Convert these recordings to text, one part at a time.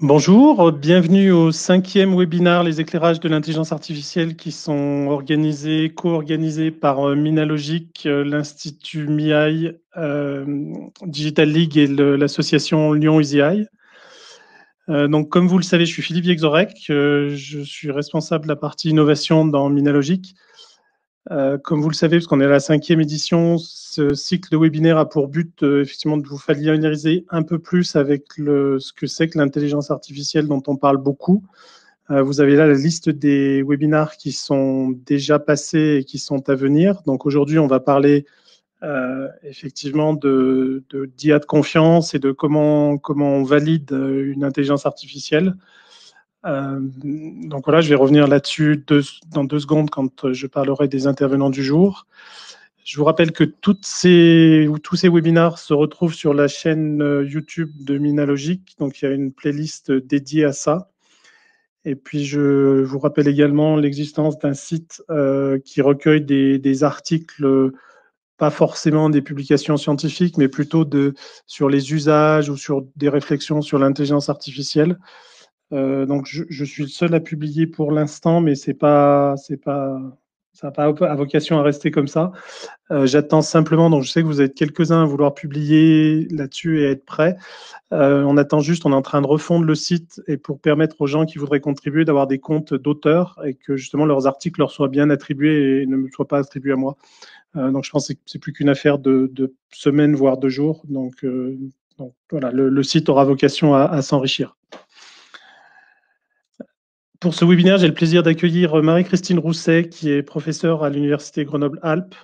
Bonjour, bienvenue au 5e webinaire Les éclairages de l'intelligence artificielle qui sont co-organisés par Minalogic, l'Institut MIAI, Digital League et l'association Lyon Easy Eye. Donc, comme vous le savez, je suis Philippe Viexorek, je suis responsable de la partie innovation dans Minalogic. Comme vous le savez, parce qu'on est à la 5e édition, ce cycle de webinaire a pour but effectivement de vous familiariser un peu plus avec ce que c'est que l'intelligence artificielle dont on parle beaucoup. Vous avez là la liste des webinaires qui sont déjà passés et qui sont à venir. Donc aujourd'hui, on va parler effectivement d'IA de confiance et de comment on valide une intelligence artificielle. Donc voilà, je vais revenir là-dessus dans 2 secondes quand je parlerai des intervenants du jour. Je vous rappelle que tous ces webinaires se retrouvent sur la chaîne YouTube de Minalogic. Donc il y a une playlist dédiée à ça. Et puis je vous rappelle également l'existence d'un site qui recueille des articles, pas forcément des publications scientifiques, mais plutôt sur les usages ou sur des réflexions sur l'intelligence artificielle. Donc, je suis le seul à publier pour l'instant, mais ça n'a pas à vocation à rester comme ça. J'attends simplement, donc je sais que vous êtes quelques-uns à vouloir publier là-dessus et à être prêts. On attend juste, on est en train de refondre le site et pour permettre aux gens qui voudraient contribuer d'avoir des comptes d'auteurs et que justement leurs articles leur soient bien attribués et ne me soient pas attribués à moi. Donc, je pense que c'est plus qu'une affaire de semaines, voire de jours. Donc voilà, le site aura vocation à s'enrichir. Pour ce webinaire, j'ai le plaisir d'accueillir Marie-Christine Rousset, qui est professeure à l'Université Grenoble-Alpes,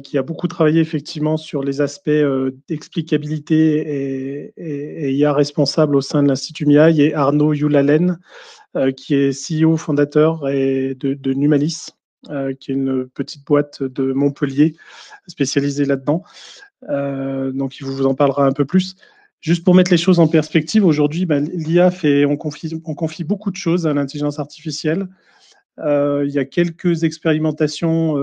qui a beaucoup travaillé effectivement sur les aspects d'explicabilité et IA responsable au sein de l'Institut MIAI, et Arnaud Youlalen, qui est CEO fondateur de Numalis, qui est une petite boîte de Montpellier spécialisée là-dedans. Donc, il vous en parlera un peu plus. Juste pour mettre les choses en perspective, aujourd'hui, l'IA on confie beaucoup de choses à l'intelligence artificielle. Il y a quelques expérimentations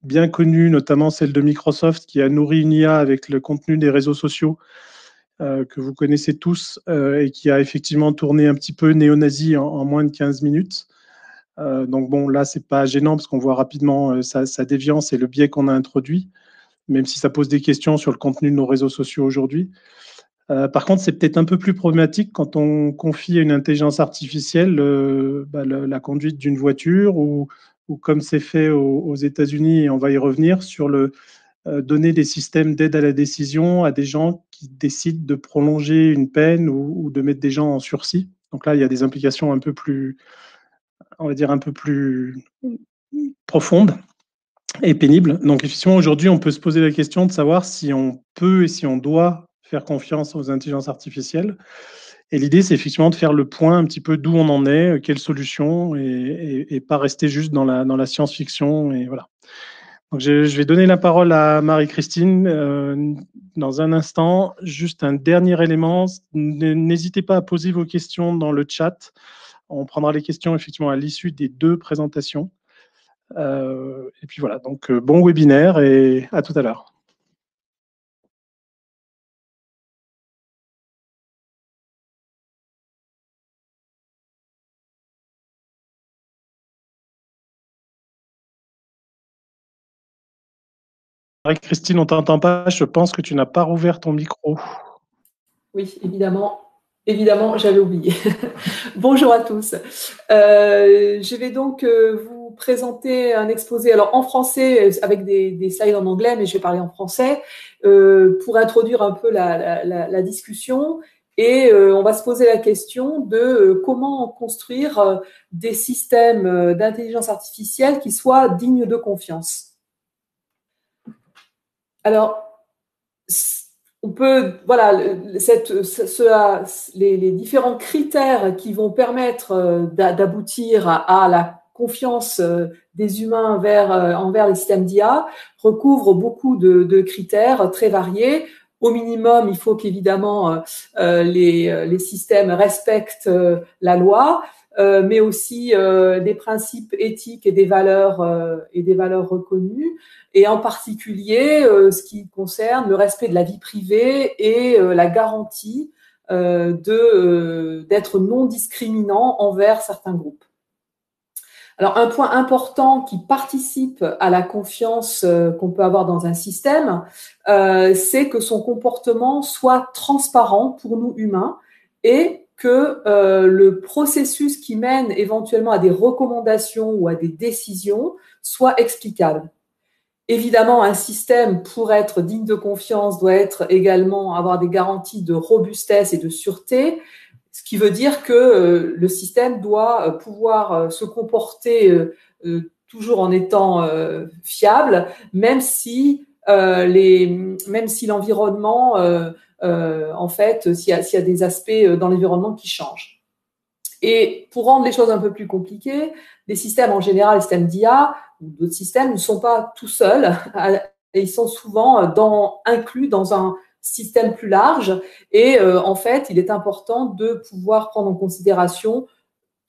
bien connues, notamment celle de Microsoft qui a nourri une IA avec le contenu des réseaux sociaux que vous connaissez tous et qui a effectivement tourné un petit peu néo-nazi en moins de 15 minutes. Donc bon, là, c'est pas gênant parce qu'on voit rapidement sa déviance et le biais qu'on a introduit, même si ça pose des questions sur le contenu de nos réseaux sociaux aujourd'hui. Par contre, c'est peut-être un peu plus problématique quand on confie à une intelligence artificielle la conduite d'une voiture ou comme c'est fait aux États-Unis, et on va y revenir, sur donner des systèmes d'aide à la décision à des gens qui décident de prolonger une peine ou de mettre des gens en sursis. Donc là, il y a des implications un peu plus, on va dire, un peu plus profondes et pénibles. Donc effectivement, aujourd'hui, on peut se poser la question de savoir si on peut et si on doit faire confiance aux intelligences artificielles. Et l'idée, c'est effectivement de faire le point un petit peu d'où on en est, quelles solutions, et pas rester juste dans la science-fiction. Et voilà. Donc je vais donner la parole à Marie-Christine dans un instant. Juste un dernier élément, n'hésitez pas à poser vos questions dans le chat. On prendra les questions effectivement à l'issue des 2 présentations. Et puis voilà, donc bon webinaire et à tout à l'heure. Marie-Christine, on ne t'entend pas, je pense que tu n'as pas rouvert ton micro. Oui, évidemment. Évidemment, j'avais oublié. Bonjour à tous. Je vais donc vous présenter un exposé, alors en français avec des slides en anglais, mais je vais parler en français pour introduire un peu la discussion. Et on va se poser la question de comment construire des systèmes d'intelligence artificielle qui soient dignes de confiance. Alors, on peut, voilà, les différents critères qui vont permettre d'aboutir à la confiance des humains envers les systèmes d'IA recouvrent beaucoup de critères très variés. Au minimum, il faut qu'évidemment les systèmes respectent la loi, mais aussi des principes éthiques et des valeurs reconnues, et en particulier ce qui concerne le respect de la vie privée et la garantie d'être non discriminant envers certains groupes. Alors, un point important qui participe à la confiance qu'on peut avoir dans un système, c'est que son comportement soit transparent pour nous humains et que le processus qui mène éventuellement à des recommandations ou à des décisions soit explicable. Évidemment, un système, pour être digne de confiance, doit également avoir des garanties de robustesse et de sûreté, ce qui veut dire que le système doit pouvoir se comporter toujours en étant fiable, même si l'environnement, en fait, s'il y a des aspects dans l'environnement qui changent. Et pour rendre les choses un peu plus compliquées, les systèmes en général, les systèmes d'IA ou d'autres systèmes ne sont pas tout seuls, et ils sont souvent inclus dans un système plus large. Et en fait, il est important de pouvoir prendre en considération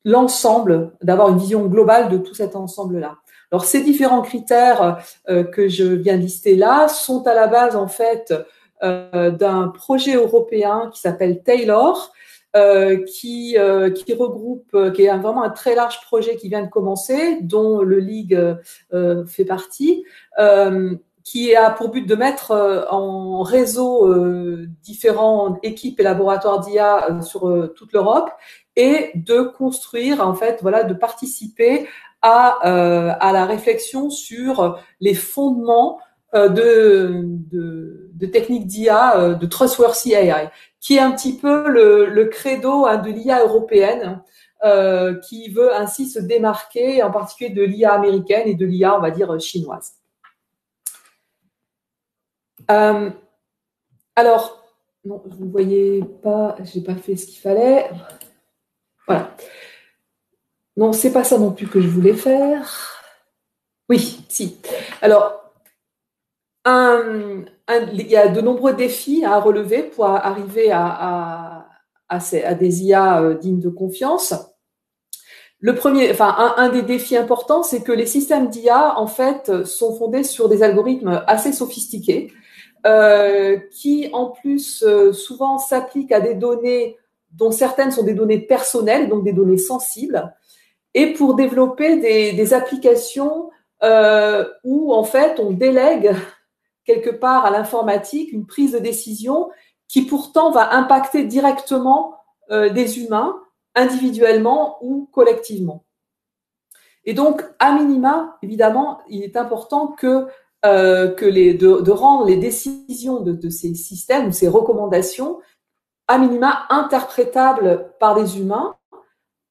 l'ensemble, d'avoir une vision globale de tout cet ensemble-là. Alors, ces différents critères que je viens de lister là sont à la base, en fait, d'un projet européen qui s'appelle Taylor, qui regroupe, qui est vraiment un très large projet qui vient de commencer, dont le League fait partie, qui a pour but de mettre en réseau différentes équipes et laboratoires d'IA sur toute l'Europe et de construire, en fait, voilà, de participer à la réflexion sur les fondements de techniques d'IA, de Trustworthy AI, qui est un petit peu le credo de l'IA européenne, qui veut ainsi se démarquer, en particulier de l'IA américaine et de l'IA, on va dire, chinoise. Alors, non, vous ne voyez pas, je n'ai pas fait ce qu'il fallait. Voilà. Non, c'est pas ça non plus que je voulais faire. Oui, si. Alors, il y a de nombreux défis à relever pour arriver à des IA dignes de confiance. Le premier, enfin, un des défis importants, c'est que les systèmes d'IA, en fait, sont fondés sur des algorithmes assez sophistiqués, qui, en plus, souvent s'appliquent à des données dont certaines sont des données personnelles, donc des données sensibles, et pour développer des applications où, en fait, on délègue quelque part à l'informatique une prise de décision qui pourtant va impacter directement des humains, individuellement ou collectivement. Et donc, à minima, évidemment, il est important de rendre les décisions de ces systèmes ou ces recommandations à minima interprétables par des humains,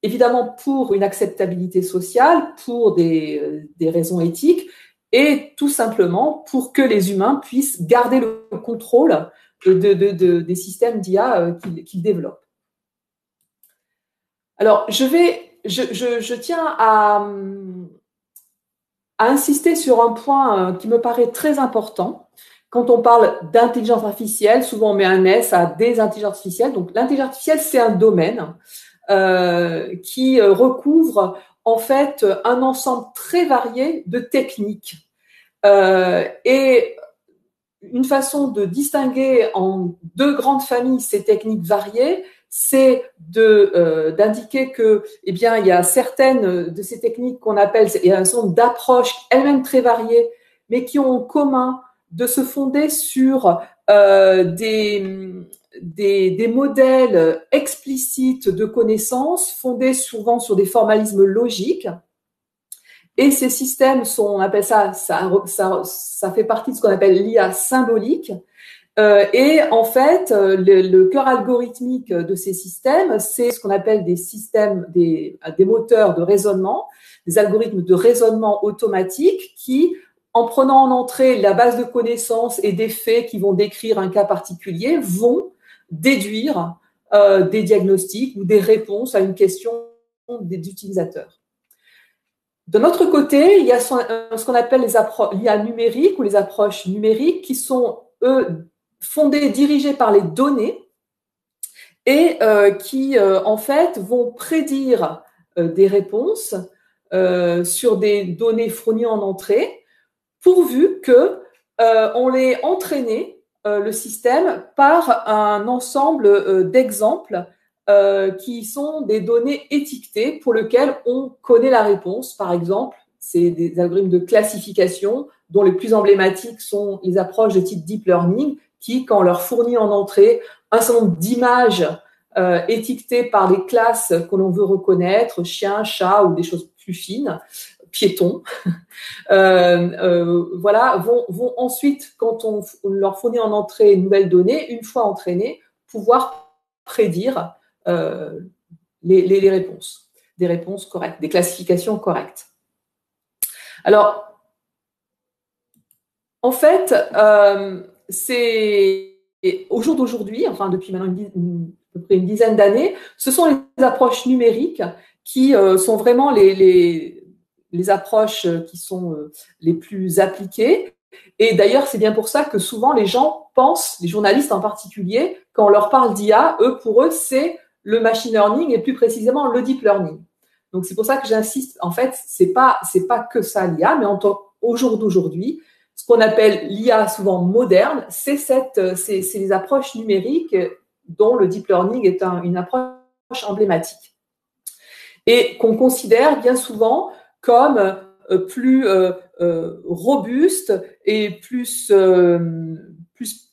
évidemment pour une acceptabilité sociale, pour des raisons éthiques, et tout simplement pour que les humains puissent garder le contrôle des systèmes d'IA qu'ils développent. Alors, je tiens à insister sur un point qui me paraît très important. Quand on parle d'intelligence artificielle, souvent on met un S à des intelligences artificielles. Donc, l'intelligence artificielle, c'est un domaine qui recouvre en fait un ensemble très varié de techniques. Et une façon de distinguer en deux grandes familles ces techniques variées, c'est d'indiquer que, eh bien, il y a certaines de ces techniques qu'on appelle, il y a un certain nombre d'approches elles-mêmes très variées, mais qui ont en commun de se fonder sur des modèles explicites de connaissances fondés souvent sur des formalismes logiques. Et ces systèmes on appelle ça fait partie de ce qu'on appelle l'IA symbolique. Et en fait, le cœur algorithmique de ces systèmes, c'est ce qu'on appelle des systèmes, des moteurs de raisonnement, des algorithmes de raisonnement automatique qui, en prenant en entrée la base de connaissances et des faits qui vont décrire un cas particulier, vont déduire des diagnostics ou des réponses à une question des utilisateurs. De notre côté, il y a ce qu'on appelle l'IA numérique ou les approches numériques qui sont, eux, fondées, dirigées par les données et qui, en fait, vont prédire des réponses sur des données fournies en entrée, pourvu que on l'ait entraîné le système par un ensemble d'exemples qui sont des données étiquetées pour lesquelles on connaît la réponse. Par exemple, c'est des algorithmes de classification dont les plus emblématiques sont les approches de type deep learning qui, quand on leur fournit en entrée un certain nombre d'images étiquetées par les classes que l'on veut reconnaître, chien, chat ou des choses plus fines, piétons, voilà, vont ensuite, quand on leur fournit en entrée une nouvelle donnée, une fois entraînées, pouvoir prédire les réponses, des réponses correctes, des classifications correctes. Alors, en fait, c'est au jour d'aujourd'hui, enfin depuis maintenant à peu près une dizaine d'années, ce sont les approches numériques qui sont vraiment les approches qui sont les plus appliquées. Et d'ailleurs, c'est bien pour ça que souvent les gens pensent, les journalistes en particulier, quand on leur parle d'IA, pour eux, c'est le machine learning et plus précisément le deep learning. Donc c'est pour ça que j'insiste. En fait, c'est pas que ça l'IA, mais au jour d'aujourd'hui, ce qu'on appelle l'IA souvent moderne, c'est les approches numériques dont le deep learning est une approche emblématique et qu'on considère bien souvent comme plus robuste et plus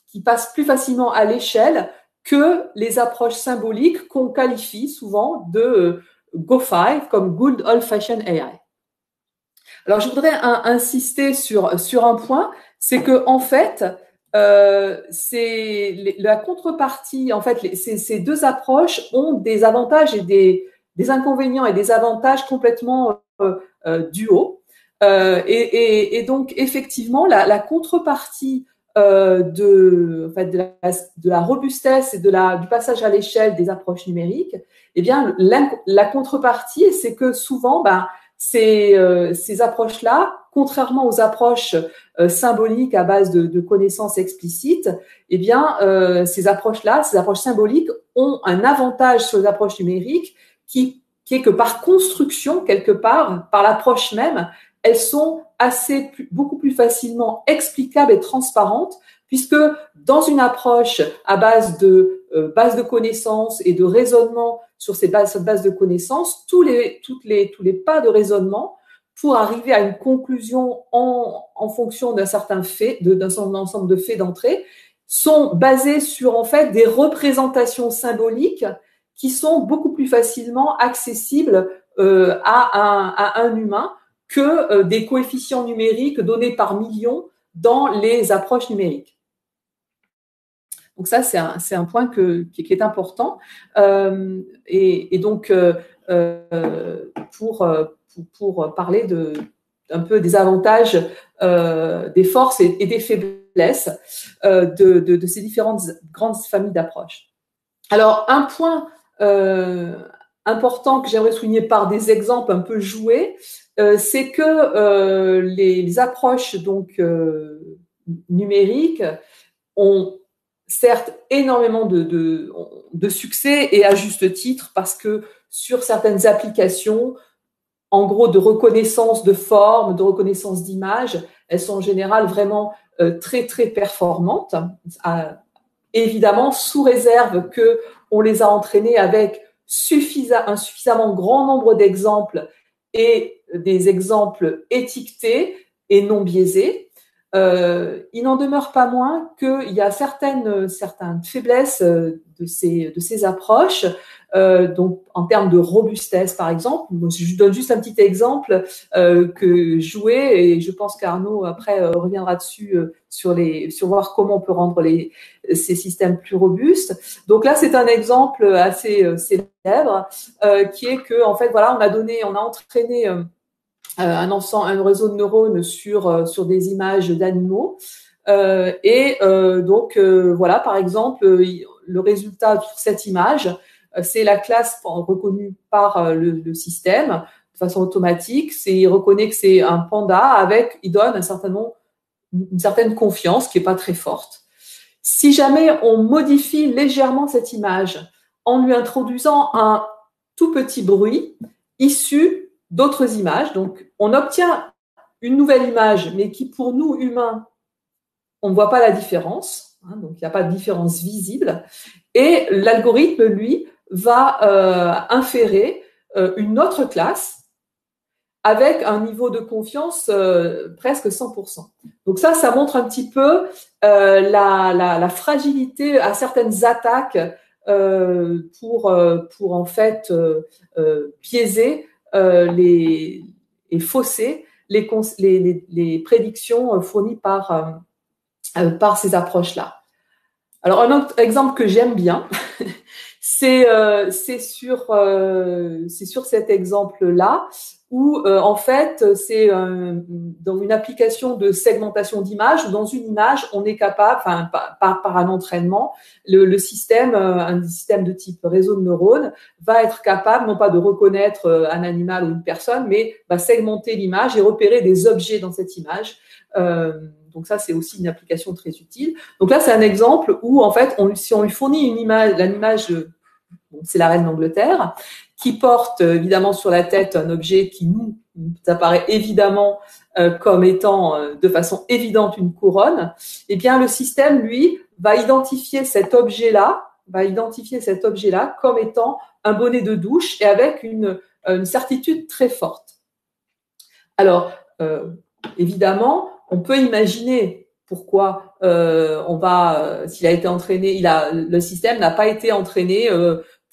qui passe plus facilement à l'échelle que les approches symboliques qu'on qualifie souvent de Go5 comme Good Old-Fashioned AI. Alors, je voudrais insister sur un point, c'est que en fait, la contrepartie, en fait, ces deux approches ont des avantages et des inconvénients et des avantages complètement duaux. Et donc, effectivement, la contrepartie de la robustesse et du passage à l'échelle des approches numériques, eh bien, la contrepartie, c'est que souvent, ces approches-là, contrairement aux approches symboliques à base de connaissances explicites, eh bien, ces approches-là, ces approches symboliques ont un avantage sur les approches numériques qui est que par construction, quelque part, par l'approche même, elles sont beaucoup plus facilement explicables et transparentes, puisque dans une approche à base de connaissances et de raisonnement sur cette base de connaissances, tous les pas de raisonnement pour arriver à une conclusion en fonction d'un certain fait, d'un ensemble de faits d'entrée, sont basés sur en fait des représentations symboliques qui sont beaucoup plus facilement accessibles à un humain que des coefficients numériques donnés par millions dans les approches numériques. Donc ça, c'est un point qui est important. Et donc, pour parler un peu des avantages, des forces et des faiblesses de ces différentes grandes familles d'approches. Alors, un point important que j'aimerais souligner par des exemples un peu joués, c'est que les approches donc numériques ont certes énormément de succès et à juste titre parce que sur certaines applications, en gros de reconnaissance de forme, de reconnaissance d'image, elles sont en général vraiment très très performantes, évidemment sous réserve qu'on les a entraînées avec un suffisamment grand nombre d'exemples et des exemples étiquetés et non biaisés. Il n'en demeure pas moins qu'il y a certaines faiblesses de ces approches. Donc, en termes de robustesse, par exemple, je donne juste un petit exemple que joué, et je pense qu'Arnaud après reviendra dessus sur voir comment on peut rendre ces systèmes plus robustes. Donc là, c'est un exemple assez célèbre qui est que, en fait, voilà, on a entraîné un réseau de neurones sur des images d'animaux. Donc, voilà, par exemple, le résultat sur cette image, c'est la classe reconnue par le système de façon automatique. Il reconnaît que c'est un panda il donne une certaine confiance qui n'est pas très forte. Si jamais on modifie légèrement cette image en lui introduisant un tout petit bruit issu d'autres images. Donc, on obtient une nouvelle image, mais qui, pour nous, humains, on ne voit pas la différence. hein, donc il n'y a pas de différence visible. Et l'algorithme, lui, va inférer une autre classe avec un niveau de confiance presque 100%. Donc ça montre un petit peu la fragilité à certaines attaques pour en fait biaiser et fausser les prédictions fournies par ces approches-là. Alors un autre exemple que j'aime bien, c'est sur cet exemple-là où en fait c'est dans une application de segmentation d'images où dans une image on est capable, enfin par un entraînement, le système, un système de type réseau de neurones va être capable non pas de reconnaître un animal ou une personne, mais va segmenter l'image et repérer des objets dans cette image. Donc ça, c'est aussi une application très utile. Donc là, c'est un exemple où, en fait, si on lui fournit une image, l'image, c'est la reine d'Angleterre, qui porte évidemment sur la tête un objet qui nous apparaît évidemment comme étant de façon évidente une couronne, eh bien le système, lui, va identifier cet objet-là comme étant un bonnet de douche et avec une certitude très forte. Alors, évidemment, on peut imaginer pourquoi s'il a été entraîné, le système n'a pas été entraîné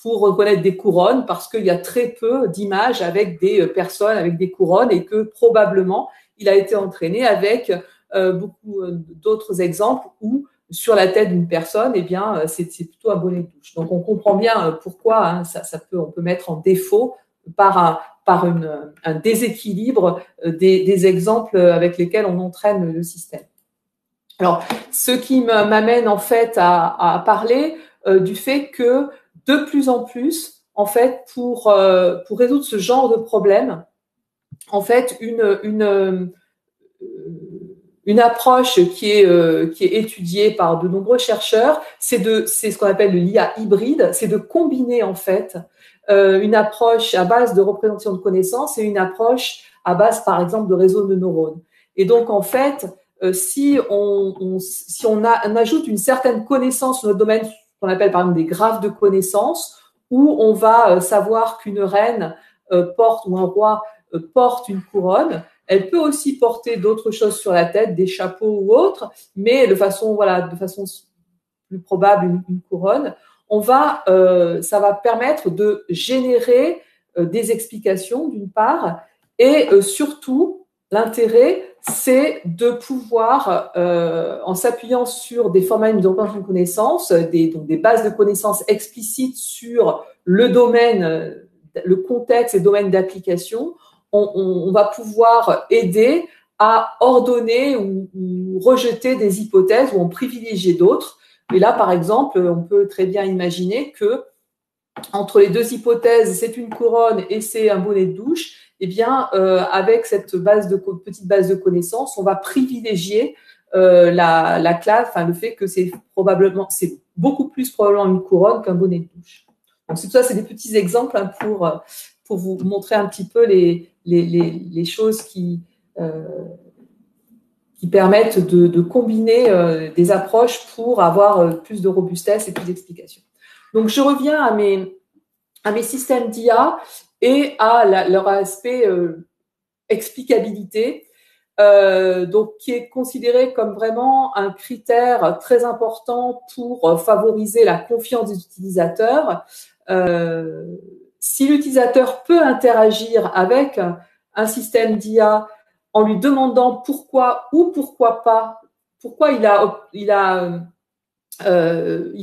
pour reconnaître des couronnes parce qu'il y a très peu d'images avec des personnes avec des couronnes et que probablement il a été entraîné avec beaucoup d'autres exemples où sur la tête d'une personne, eh bien, c'est plutôt un bonnet de douche. Donc, on comprend bien pourquoi hein, on peut mettre en défaut par un déséquilibre des exemples avec lesquels on entraîne le système. Alors, ce qui m'amène en fait à parler du fait que de plus en plus, en fait, pour résoudre ce genre de problème, en fait, une approche qui est étudiée par de nombreux chercheurs, c'est ce qu'on appelle l'IA hybride, c'est de combiner en fait une approche à base de représentation de connaissances et une approche à base, par exemple, de réseaux de neurones. Et donc, en fait, si on ajoute une certaine connaissance sur notre domaine, qu'on appelle par exemple des graphes de connaissances, où on va savoir qu'une reine porte ou un roi porte une couronne. Elle peut aussi porter d'autres choses sur la tête, des chapeaux ou autres, mais de façon plus probable une couronne. Ça va permettre de générer des explications d'une part, et surtout l'intérêt, c'est de pouvoir, en s'appuyant sur des formats de représentation de connaissances, donc des bases de connaissances explicites sur le domaine, le contexte et le domaine d'application, on va pouvoir aider à ordonner ou rejeter des hypothèses ou en privilégier d'autres. Et là, par exemple, on peut très bien imaginer que entre les deux hypothèses, c'est une couronne et c'est un bonnet de douche, eh bien, avec cette petite base de connaissances, on va privilégier la classe, enfin le fait que c'est beaucoup plus probablement une couronne qu'un bonnet de douche. Donc c'est tout ça, c'est des petits exemples hein, pour vous montrer un petit peu les choses qui permettent de combiner des approches pour avoir plus de robustesse et plus d'explications. Donc, je reviens à mes systèmes d'IA et à leur aspect explicabilité, donc qui est considéré comme vraiment un critère très important pour favoriser la confiance des utilisateurs. Si l'utilisateur peut interagir avec un système d'IA en lui demandant pourquoi ou pourquoi pas, pourquoi il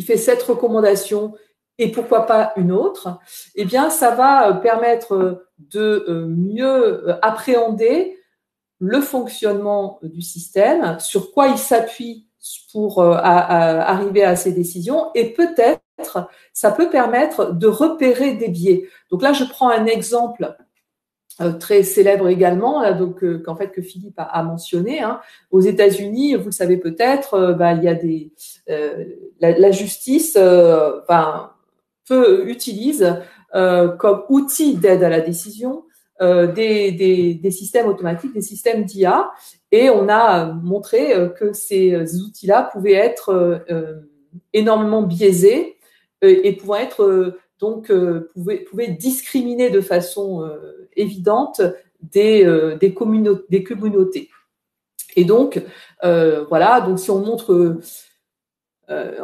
fait cette recommandation et pourquoi pas une autre, eh bien, ça va permettre de mieux appréhender le fonctionnement du système, sur quoi il s'appuie pour arriver à ses décisions, et peut-être ça peut permettre de repérer des biais. Donc là, je prends un exemple très célèbre également, là, donc qu'en fait que Philippe a mentionné. Hein. Aux États-Unis, vous le savez peut-être, il y a la justice utilise comme outil d'aide à la décision des systèmes automatiques, des systèmes d'IA. Et on a montré que ces outils-là pouvaient être énormément biaisés et pouvaient être pouvaient discriminer de façon évidente des communautés. Et donc, voilà, donc si on montre,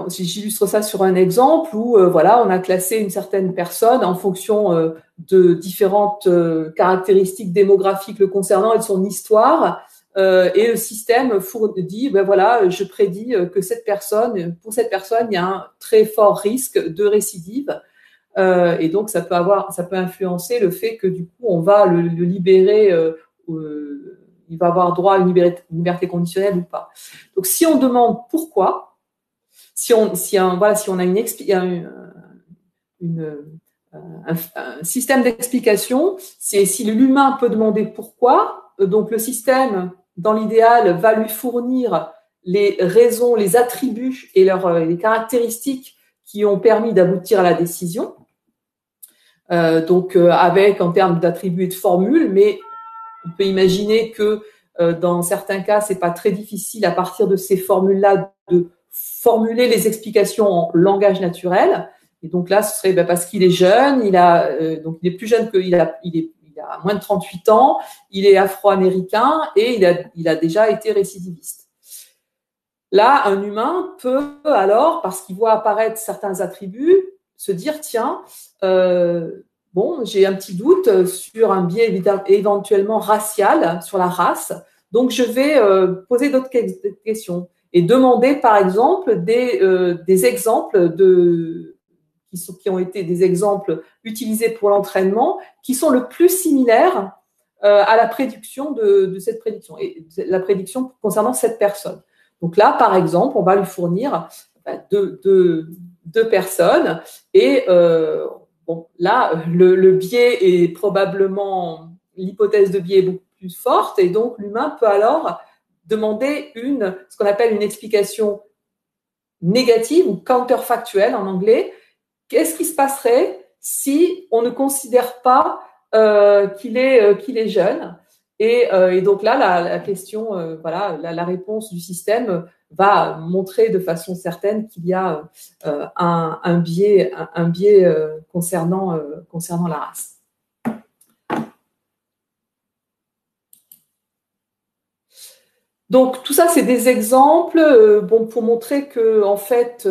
si j'illustre ça sur un exemple où, voilà, on a classé une certaine personne en fonction de différentes caractéristiques démographiques le concernant et de son histoire, et le système dit, ben voilà, je prédis que pour cette personne, il y a un très fort risque de récidive. Et donc, ça peut influencer le fait que du coup, on va le libérer, il va avoir droit à une liberté conditionnelle ou pas. Donc, si on demande pourquoi, si on a un système d'explication, c'est si l'humain peut demander pourquoi, donc le système, dans l'idéal, va lui fournir les raisons, les attributs et les caractéristiques qui ont permis d'aboutir à la décision. Avec en termes d'attributs et de formules, mais on peut imaginer que dans certains cas, c'est pas très difficile à partir de ces formules-là de formuler les explications en langage naturel. Et donc là, ce serait parce qu'il est jeune, il est plus jeune il a moins de 38 ans, il est afro-américain et il a déjà été récidiviste. Là, un humain peut alors, parce qu'il voit apparaître certains attributs, se dire tiens, j'ai un petit doute sur un biais éventuellement racial, sur la race, donc je vais poser d'autres questions et demander par exemple des exemples qui ont été des exemples utilisés pour l'entraînement qui sont le plus similaires à la prédiction de cette prédiction et la prédiction concernant cette personne. Donc là, par exemple, on va lui fournir deux personnes et là, le biais est probablement, l'hypothèse de biais est beaucoup plus forte et donc l'humain peut alors demander ce qu'on appelle une explication négative ou counterfactuelle en anglais. Qu'est-ce qui se passerait si on ne considère pas qu'il est jeune? Et donc là, la question, la réponse du système va montrer de façon certaine qu'il y a un biais concernant la race. Donc tout ça, c'est des exemples pour montrer que en fait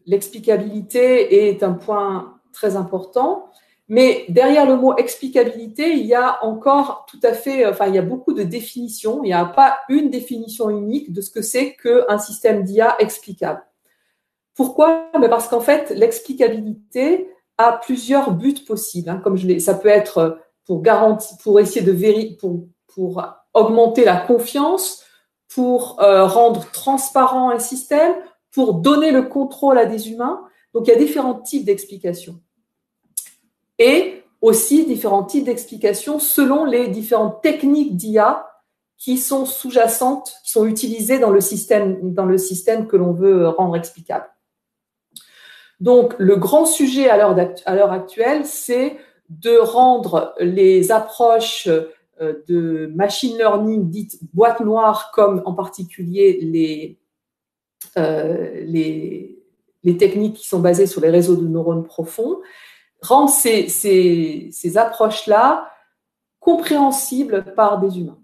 l'explicabilité est un point très important. Mais derrière le mot explicabilité, il y a encore il y a beaucoup de définitions. Il n'y a pas une définition unique de ce que c'est qu'un système d'IA explicable. Pourquoi ? Parce qu'en fait, l'explicabilité a plusieurs buts possibles. Comme ça peut être pour essayer de vérifier, pour augmenter la confiance, pour rendre transparent un système, pour donner le contrôle à des humains. Donc, il y a différents types d'explications. Et aussi différents types d'explications selon les différentes techniques d'IA qui sont sous-jacentes, qui sont utilisées dans le système que l'on veut rendre explicable. Donc, le grand sujet à l'heure actuelle, c'est de rendre les approches de machine learning dites boîte noire, comme en particulier les techniques qui sont basées sur les réseaux de neurones profonds, rendre ces approches-là compréhensibles par des humains.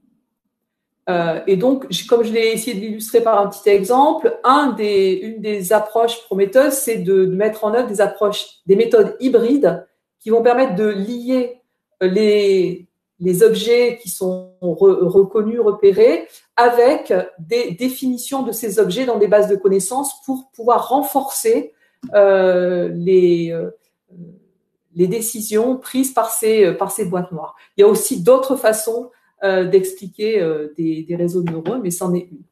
Et donc, comme je l'ai essayé de l'illustrer par un petit exemple, une des approches prometteuses, c'est de mettre en œuvre des méthodes hybrides qui vont permettre de lier les objets qui sont reconnus, repérés, avec des définitions de ces objets dans des bases de connaissances pour pouvoir renforcer les décisions prises par ces boîtes noires. Il y a aussi d'autres façons d'expliquer des réseaux de neurones, mais c'en est une.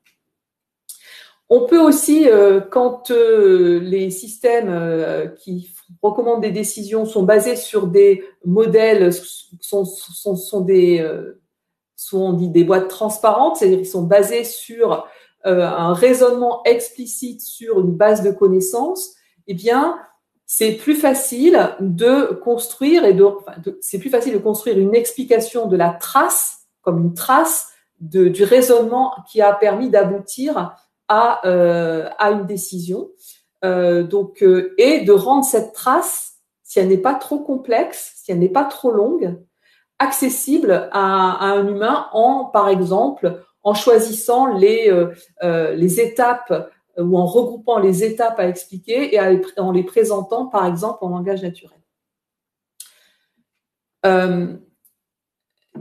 On peut aussi, quand les systèmes qui recommandent des décisions sont basés sur des modèles, sont des boîtes transparentes, c'est-à-dire qu'ils sont basés sur un raisonnement explicite sur une base de connaissances, eh bien, c'est plus facile de construire une explication de la trace, comme une trace du raisonnement qui a permis d'aboutir à une décision. Et de rendre cette trace, si elle n'est pas trop complexe, si elle n'est pas trop longue, accessible à un humain par exemple, en choisissant les étapes ou en regroupant les étapes à expliquer et en les présentant, par exemple, en langage naturel.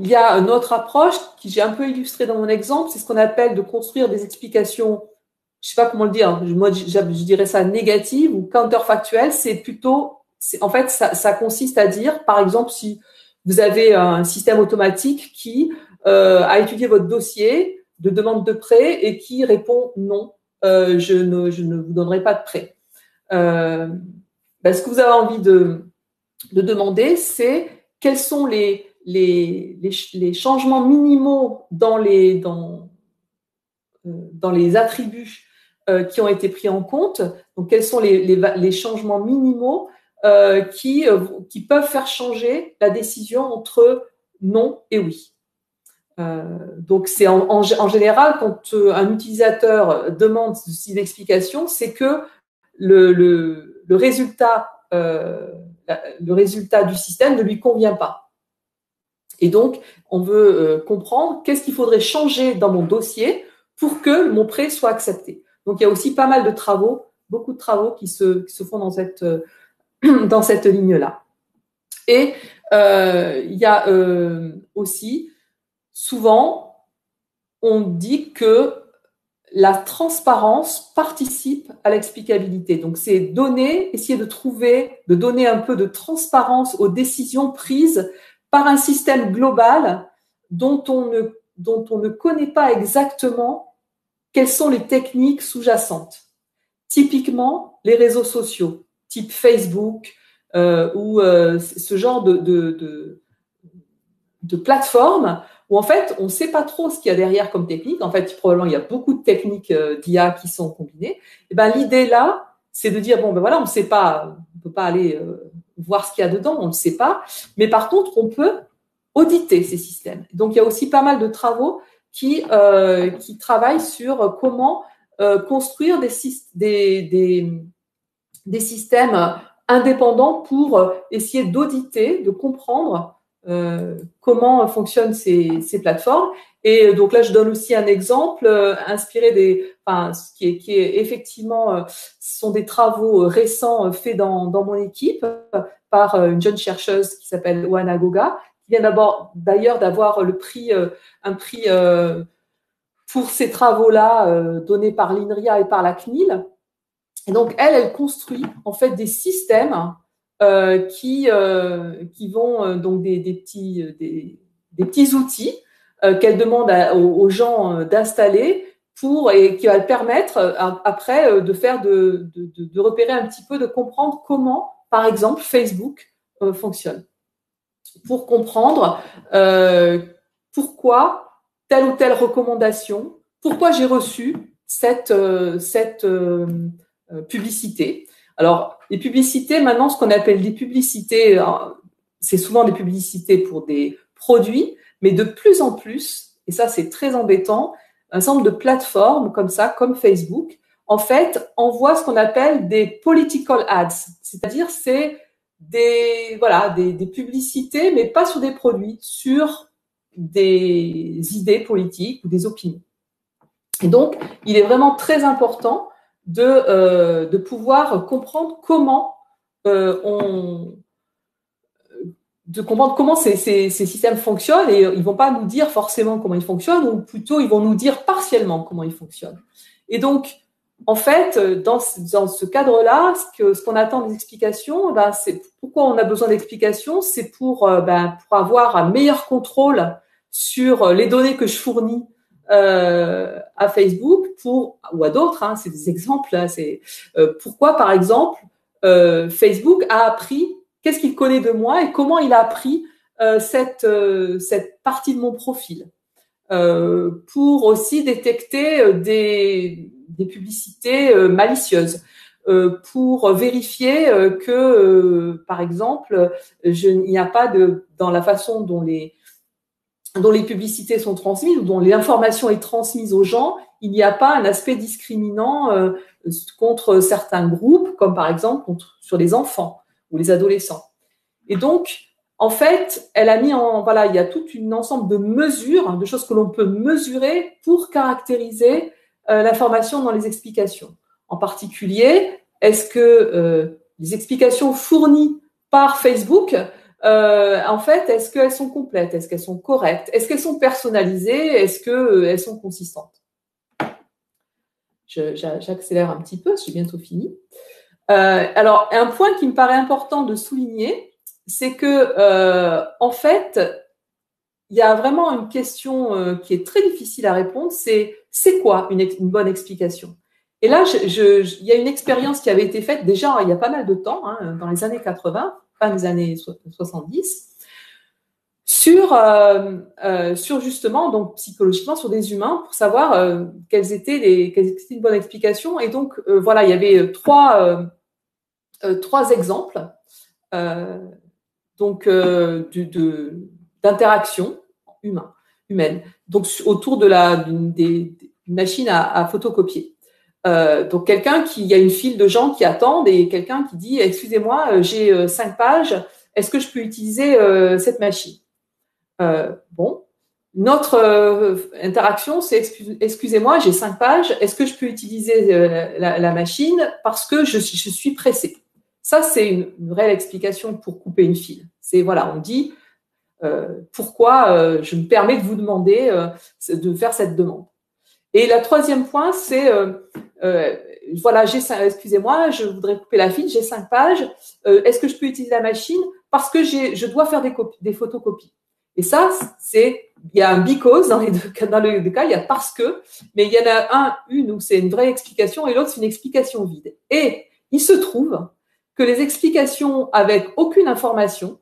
Il y a une autre approche qui j'ai un peu illustrée dans mon exemple, c'est ce qu'on appelle de construire des explications, je ne sais pas comment le dire, moi je dirais ça négative ou counterfactuelle, c'est plutôt, en fait, ça consiste à dire, par exemple, si vous avez un système automatique qui a étudié votre dossier de demande de prêt et qui répond non, je ne vous donnerai pas de prêt. Ce que vous avez envie de demander, c'est quels sont les changements minimaux dans les attributs qui ont été pris en compte. Donc, quels sont les changements minimaux qui peuvent faire changer la décision entre non et oui. Donc, c'est en général, quand un utilisateur demande une explication, c'est que le résultat du système ne lui convient pas. Et donc, on veut comprendre qu'est-ce qu'il faudrait changer dans mon dossier pour que mon prêt soit accepté. Donc, il y a aussi pas mal de travaux, beaucoup de travaux qui se font dans cette ligne-là. Et il y a aussi, souvent, on dit que la transparence participe à l'explicabilité. Donc, c'est essayer de donner un peu de transparence aux décisions prises par un système global dont on ne connaît pas exactement quelles sont les techniques sous-jacentes. Typiquement, les réseaux sociaux, type Facebook ou ce genre de plateforme où en fait, on ne sait pas trop ce qu'il y a derrière comme technique. En fait, probablement, il y a beaucoup de techniques d'IA qui sont combinées. Et ben, l'idée là, c'est de dire, bon, ben voilà, on ne sait pas, on ne peut pas aller voir ce qu'il y a dedans, on ne sait pas. Mais par contre, on peut auditer ces systèmes. Donc, il y a aussi pas mal de travaux qui travaillent sur comment construire des systèmes indépendants pour essayer d'auditer, de comprendre comment fonctionnent ces plateformes. Et donc là, je donne aussi un exemple inspiré qui est effectivement, ce sont des travaux récents faits dans mon équipe par une jeune chercheuse qui s'appelle Oana Goga, qui vient d'ailleurs d'avoir un prix pour ces travaux-là donnés par l'INRIA et par la CNIL. Et donc, elle construit en fait des systèmes qui vont donc des petits outils qu'elle demande aux gens d'installer et qui va le permettre après de repérer un petit peu, de comprendre comment, par exemple, Facebook fonctionne, pour comprendre pourquoi telle ou telle recommandation, pourquoi j'ai reçu cette publicité. Alors, les publicités, maintenant, ce qu'on appelle des publicités, c'est souvent des publicités pour des produits, mais de plus en plus, et ça c'est très embêtant, un certain nombre de plateformes comme ça, comme Facebook, en fait, envoient ce qu'on appelle des political ads, c'est-à-dire c'est des publicités, mais pas sur des produits, sur des idées politiques ou des opinions. Et donc, il est vraiment très important de pouvoir comprendre comment ces systèmes fonctionnent, et ils vont pas nous dire forcément comment ils fonctionnent, ou plutôt ils vont nous dire partiellement comment ils fonctionnent. Et donc, en fait, dans ce cadre-là, ce qu'on attend des explications, c'est pourquoi on a besoin d'explications, c'est pour avoir un meilleur contrôle sur les données que je fournis à Facebook ou à d'autres, c'est des exemples. C'est pourquoi, par exemple, Facebook a appris, qu'est-ce qu'il connaît de moi et comment il a appris cette partie de mon profil, pour aussi détecter des publicités malicieuses, pour vérifier que, par exemple, il n'y a pas dans la façon dont dont les publicités sont transmises ou dont l'information est transmise aux gens, il n'y a pas un aspect discriminant contre certains groupes, comme par exemple sur les enfants ou les adolescents. Et donc, en fait, elle a mis voilà, il y a tout un ensemble de mesures, de choses que l'on peut mesurer pour caractériser l'information dans les explications. En particulier, est-ce que les explications fournies par Facebook, en fait, est-ce qu'elles sont complètes? Est-ce qu'elles sont correctes? Est-ce qu'elles sont personnalisées? Est-ce qu'elles sont consistantes? J'accélère un petit peu, j'ai bientôt fini. Alors, un point qui me paraît important de souligner, c'est que, en fait, il y a vraiment une question qui est très difficile à répondre, c'est quoi une bonne explication? Et là, il y a une expérience qui avait été faite déjà il y a pas mal de temps, hein, dans les années 80, fin des années 70, sur justement, donc psychologiquement, sur des humains, pour savoir quelles étaient une bonne explication. Et donc, voilà, il y avait trois exemples d'interaction humaine, donc autour des machines à photocopier. Donc quelqu'un il y a une file de gens qui attendent et quelqu'un qui dit excusez-moi, j'ai 5 pages, est-ce que je peux utiliser cette machine? Bon, notre interaction, c'est excusez-moi, j'ai 5 pages, est-ce que je peux utiliser la machine parce que je suis pressé? Ça, c'est une réelle explication pour couper une file. C'est voilà, on dit pourquoi je me permets de vous demander de faire cette demande. Et le troisième point, c'est voilà, excusez-moi, je voudrais couper la file, j'ai 5 pages. Est-ce que je peux utiliser la machine parce que je dois faire des photocopies? Et ça, il y a un because dans les deux cas, il y a parce que, mais il y en a une où c'est une vraie explication et l'autre c'est une explication vide. Et il se trouve que les explications avec aucune information,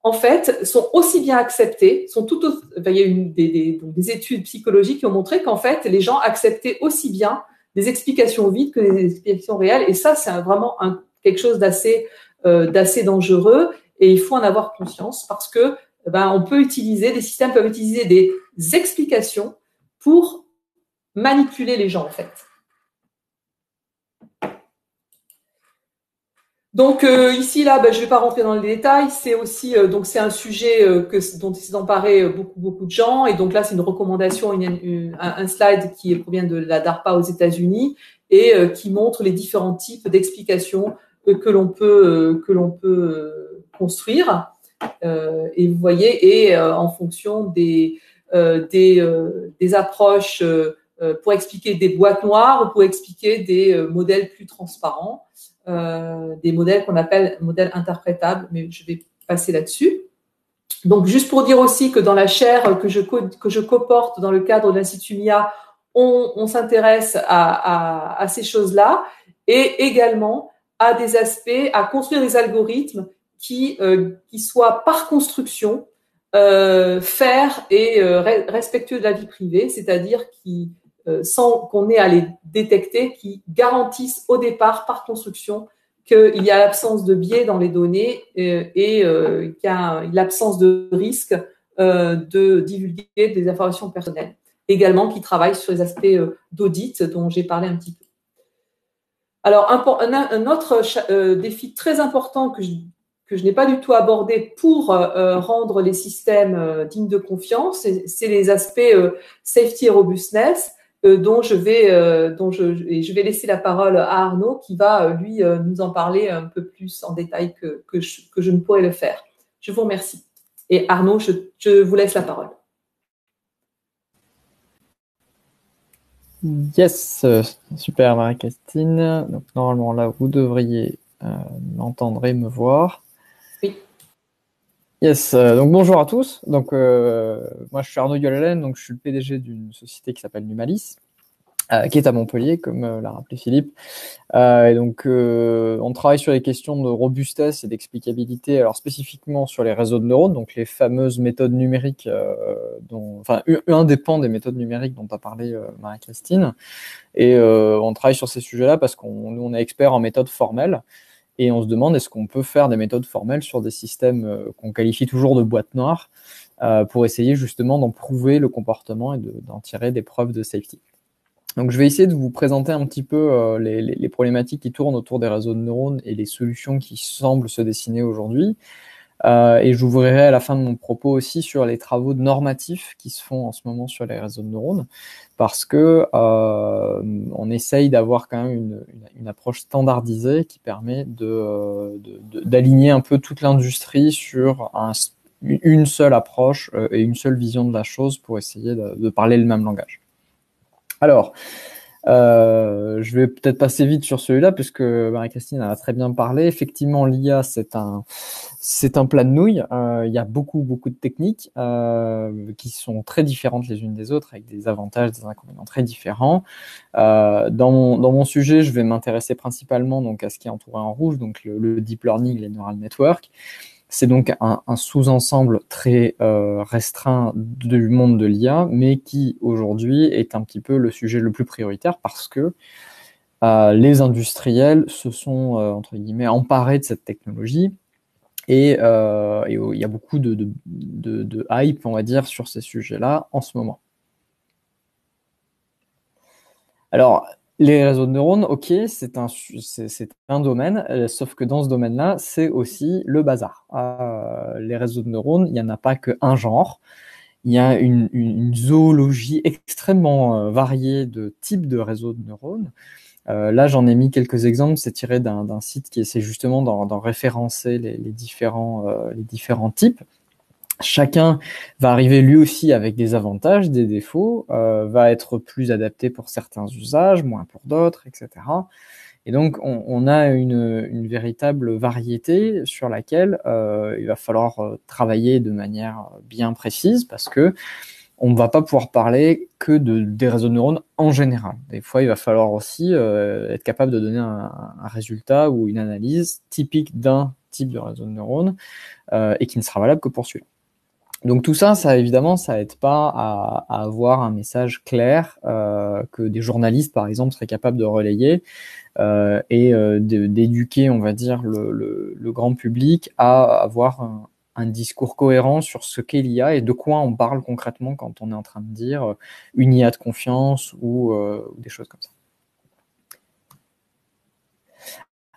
en fait, sont aussi bien acceptées, il y a eu des études psychologiques qui ont montré qu'en fait, les gens acceptaient aussi bien des explications vides que des explications réelles. Et ça, c'est vraiment quelque chose d'assez dangereux et il faut en avoir conscience parce que des systèmes peuvent utiliser des explications pour manipuler les gens, en fait. Donc ici, là, je ne vais pas rentrer dans les détails. C'est aussi c'est un sujet dont s'est emparé beaucoup de gens. Et donc là, c'est une recommandation, un slide qui provient de la DARPA aux États-Unis et qui montre les différents types d'explications que l'on peut construire. Et vous voyez, et en fonction des approches pour expliquer des boîtes noires ou pour expliquer des modèles plus transparents. Des modèles qu'on appelle modèles interprétables, mais je vais passer là-dessus. Donc, juste pour dire aussi que dans la chaire que je coporte dans le cadre de l'Institut MIA, on s'intéresse à ces choses-là et également à des aspects, à construire des algorithmes qui soient par construction faire et respectueux de la vie privée, c'est-à-dire qui sans qu'on ait à les détecter, qui garantissent au départ, par construction, qu'il y a l'absence de biais dans les données et qu'il y a l'absence de risque de divulguer des informations personnelles. Également, qui travaillent sur les aspects d'audit dont j'ai parlé un petit peu. Alors, un autre défi très important que je n'ai pas du tout abordé pour rendre les systèmes dignes de confiance, c'est les aspects safety et robustness, dont je vais laisser la parole à Arnaud qui va, lui, nous en parler un peu plus en détail que je ne pourrais le faire. Je vous remercie. Et Arnaud, je vous laisse la parole. Yes, super Marie-Christine. Donc normalement là, vous devriez m'entendre et me voir. Oui. Yes, donc bonjour à tous. Donc moi je suis Arnaud Gualalen, donc je suis le PDG d'une société qui s'appelle Numalis, qui est à Montpellier, comme l'a rappelé Philippe. Et donc on travaille sur les questions de robustesse et d'explicabilité, alors spécifiquement sur les réseaux de neurones, donc les fameuses méthodes numériques, un des pans des méthodes numériques dont a parlé Marie-Christine. Et on travaille sur ces sujets-là parce qu'on est expert en méthodes formelles. Et on se demande est-ce qu'on peut faire des méthodes formelles sur des systèmes qu'on qualifie toujours de boîtes noires, pour essayer justement d'en prouver le comportement et d'en tirer des preuves de safety. Donc, je vais essayer de vous présenter un petit peu les problématiques qui tournent autour des réseaux de neurones et les solutions qui semblent se dessiner aujourd'hui. Et j'ouvrirai à la fin de mon propos aussi sur les travaux normatifs qui se font en ce moment sur les réseaux de neurones, parce que on essaye d'avoir quand même une approche standardisée qui permet d'aligner un peu toute l'industrie sur une seule approche et une seule vision de la chose pour essayer de parler le même langage. Alors, je vais peut-être passer vite sur celui-là puisque Marie-Christine a très bien parlé. Effectivement, l'IA, c'est un plat de nouilles. Il y a beaucoup de techniques qui sont très différentes les unes des autres, avec des avantages, des inconvénients très différents. Dans mon sujet, je vais m'intéresser principalement donc à ce qui est entouré en rouge, donc le deep learning, les neural networks. C'est donc un sous-ensemble très restreint du monde de l'IA, mais qui aujourd'hui est un petit peu le sujet le plus prioritaire parce que les industriels se sont entre guillemets emparés de cette technologie et il y a beaucoup de hype, on va dire, sur ces sujets-là en ce moment. Alors, les réseaux de neurones, ok, c'est un domaine, sauf que dans ce domaine-là, c'est aussi le bazar. Les réseaux de neurones, il n'y en a pas qu'un genre. Il y a une zoologie extrêmement variée de types de réseaux de neurones. Là, j'en ai mis quelques exemples. C'est tiré d'un site qui essaie justement d'en référencer les différents types. Chacun va arriver lui aussi avec des avantages, des défauts, va être plus adapté pour certains usages, moins pour d'autres, etc. Et donc, on a une véritable variété sur laquelle il va falloir travailler de manière bien précise parce que on ne va pas pouvoir parler que des réseaux de neurones en général. Des fois, il va falloir aussi être capable de donner un résultat ou une analyse typique d'un type de réseau de neurones et qui ne sera valable que pour celui-là. Donc tout ça, évidemment, ça aide pas à avoir un message clair que des journalistes, par exemple, seraient capables de relayer et d'éduquer, on va dire, le grand public à avoir un discours cohérent sur ce qu'est l'IA et de quoi on parle concrètement quand on est en train de dire une IA de confiance ou des choses comme ça.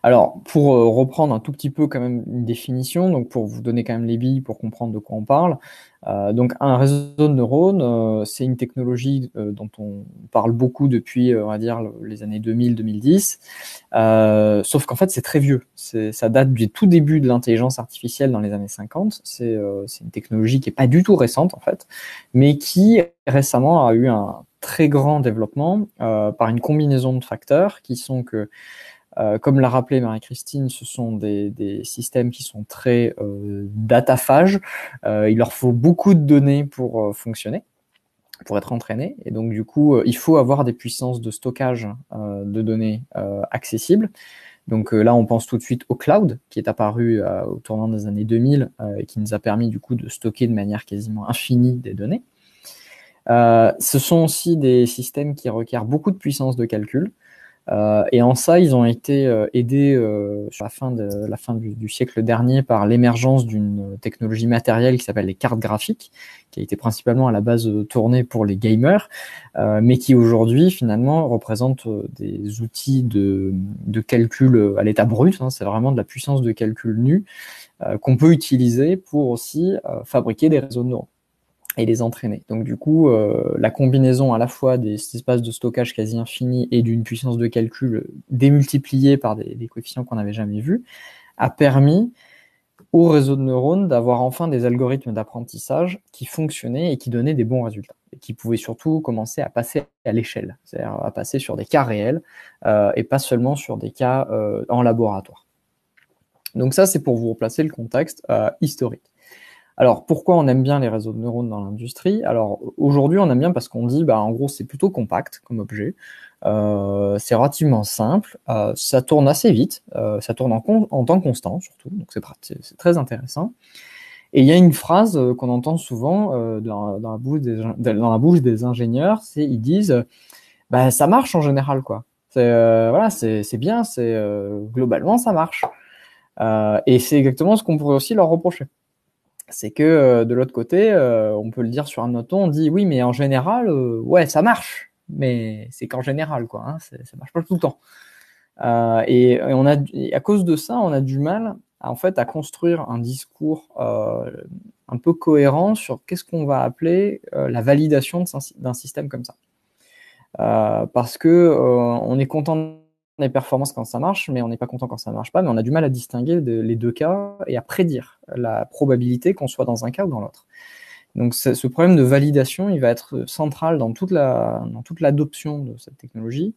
Alors, pour reprendre un tout petit peu quand même une définition, donc pour vous donner quand même les billes pour comprendre de quoi on parle, donc un réseau de neurones, c'est une technologie dont on parle beaucoup depuis, on va dire, les années 2000-2010, sauf qu'en fait c'est très vieux, ça date du tout début de l'intelligence artificielle dans les années 50, c'est une technologie qui est pas du tout récente en fait, mais qui récemment a eu un très grand développement par une combinaison de facteurs qui sont que comme l'a rappelé Marie-Christine, ce sont des systèmes qui sont très dataphages. Il leur faut beaucoup de données pour fonctionner, pour être entraînés. Et donc, du coup, il faut avoir des puissances de stockage de données accessibles. Donc là, on pense tout de suite au cloud, qui est apparu au tournant des années 2000 et qui nous a permis, du coup, de stocker de manière quasiment infinie des données. Ce sont aussi des systèmes qui requièrent beaucoup de puissance de calcul. Et en ça, ils ont été aidés sur la fin du siècle dernier par l'émergence d'une technologie matérielle qui s'appelle les cartes graphiques, qui a été principalement à la base tournée pour les gamers, mais qui aujourd'hui finalement représente des outils de calcul à l'état brut. Hein, c'est vraiment de la puissance de calcul nue qu'on peut utiliser pour aussi fabriquer des réseaux de neurones et les entraîner. Donc du coup, la combinaison à la fois des espaces de stockage quasi infinis et d'une puissance de calcul démultipliée par des coefficients qu'on n'avait jamais vus, a permis au réseau de neurones d'avoir enfin des algorithmes d'apprentissage qui fonctionnaient et qui donnaient des bons résultats, et qui pouvaient surtout commencer à passer à l'échelle, c'est-à-dire à passer sur des cas réels et pas seulement sur des cas en laboratoire. Donc ça, c'est pour vous replacer le contexte historique. Alors, pourquoi on aime bien les réseaux de neurones dans l'industrie? Alors, aujourd'hui, on aime bien parce qu'on dit, en gros, c'est plutôt compact comme objet, c'est relativement simple, ça tourne assez vite, ça tourne en temps constant surtout, donc c'est très intéressant. Et il y a une phrase qu'on entend souvent dans la bouche des ingénieurs, ils disent, ça marche en général, quoi. Voilà, c'est bien, globalement, ça marche. Et c'est exactement ce qu'on pourrait aussi leur reprocher. C'est que de l'autre côté, on peut le dire sur un autre ton, on dit oui, mais en général, ouais, ça marche, mais c'est qu'en général, quoi, hein, ça marche pas tout le temps. Et à cause de ça, on a du mal en fait à construire un discours un peu cohérent sur qu'est-ce qu'on va appeler la validation d'un système comme ça. Parce que on est content des performances quand ça marche, mais on n'est pas content quand ça ne marche pas, mais on a du mal à distinguer les deux cas et à prédire la probabilité qu'on soit dans un cas ou dans l'autre. Donc ce problème de validation, il va être central dans toute l'adoption de cette technologie,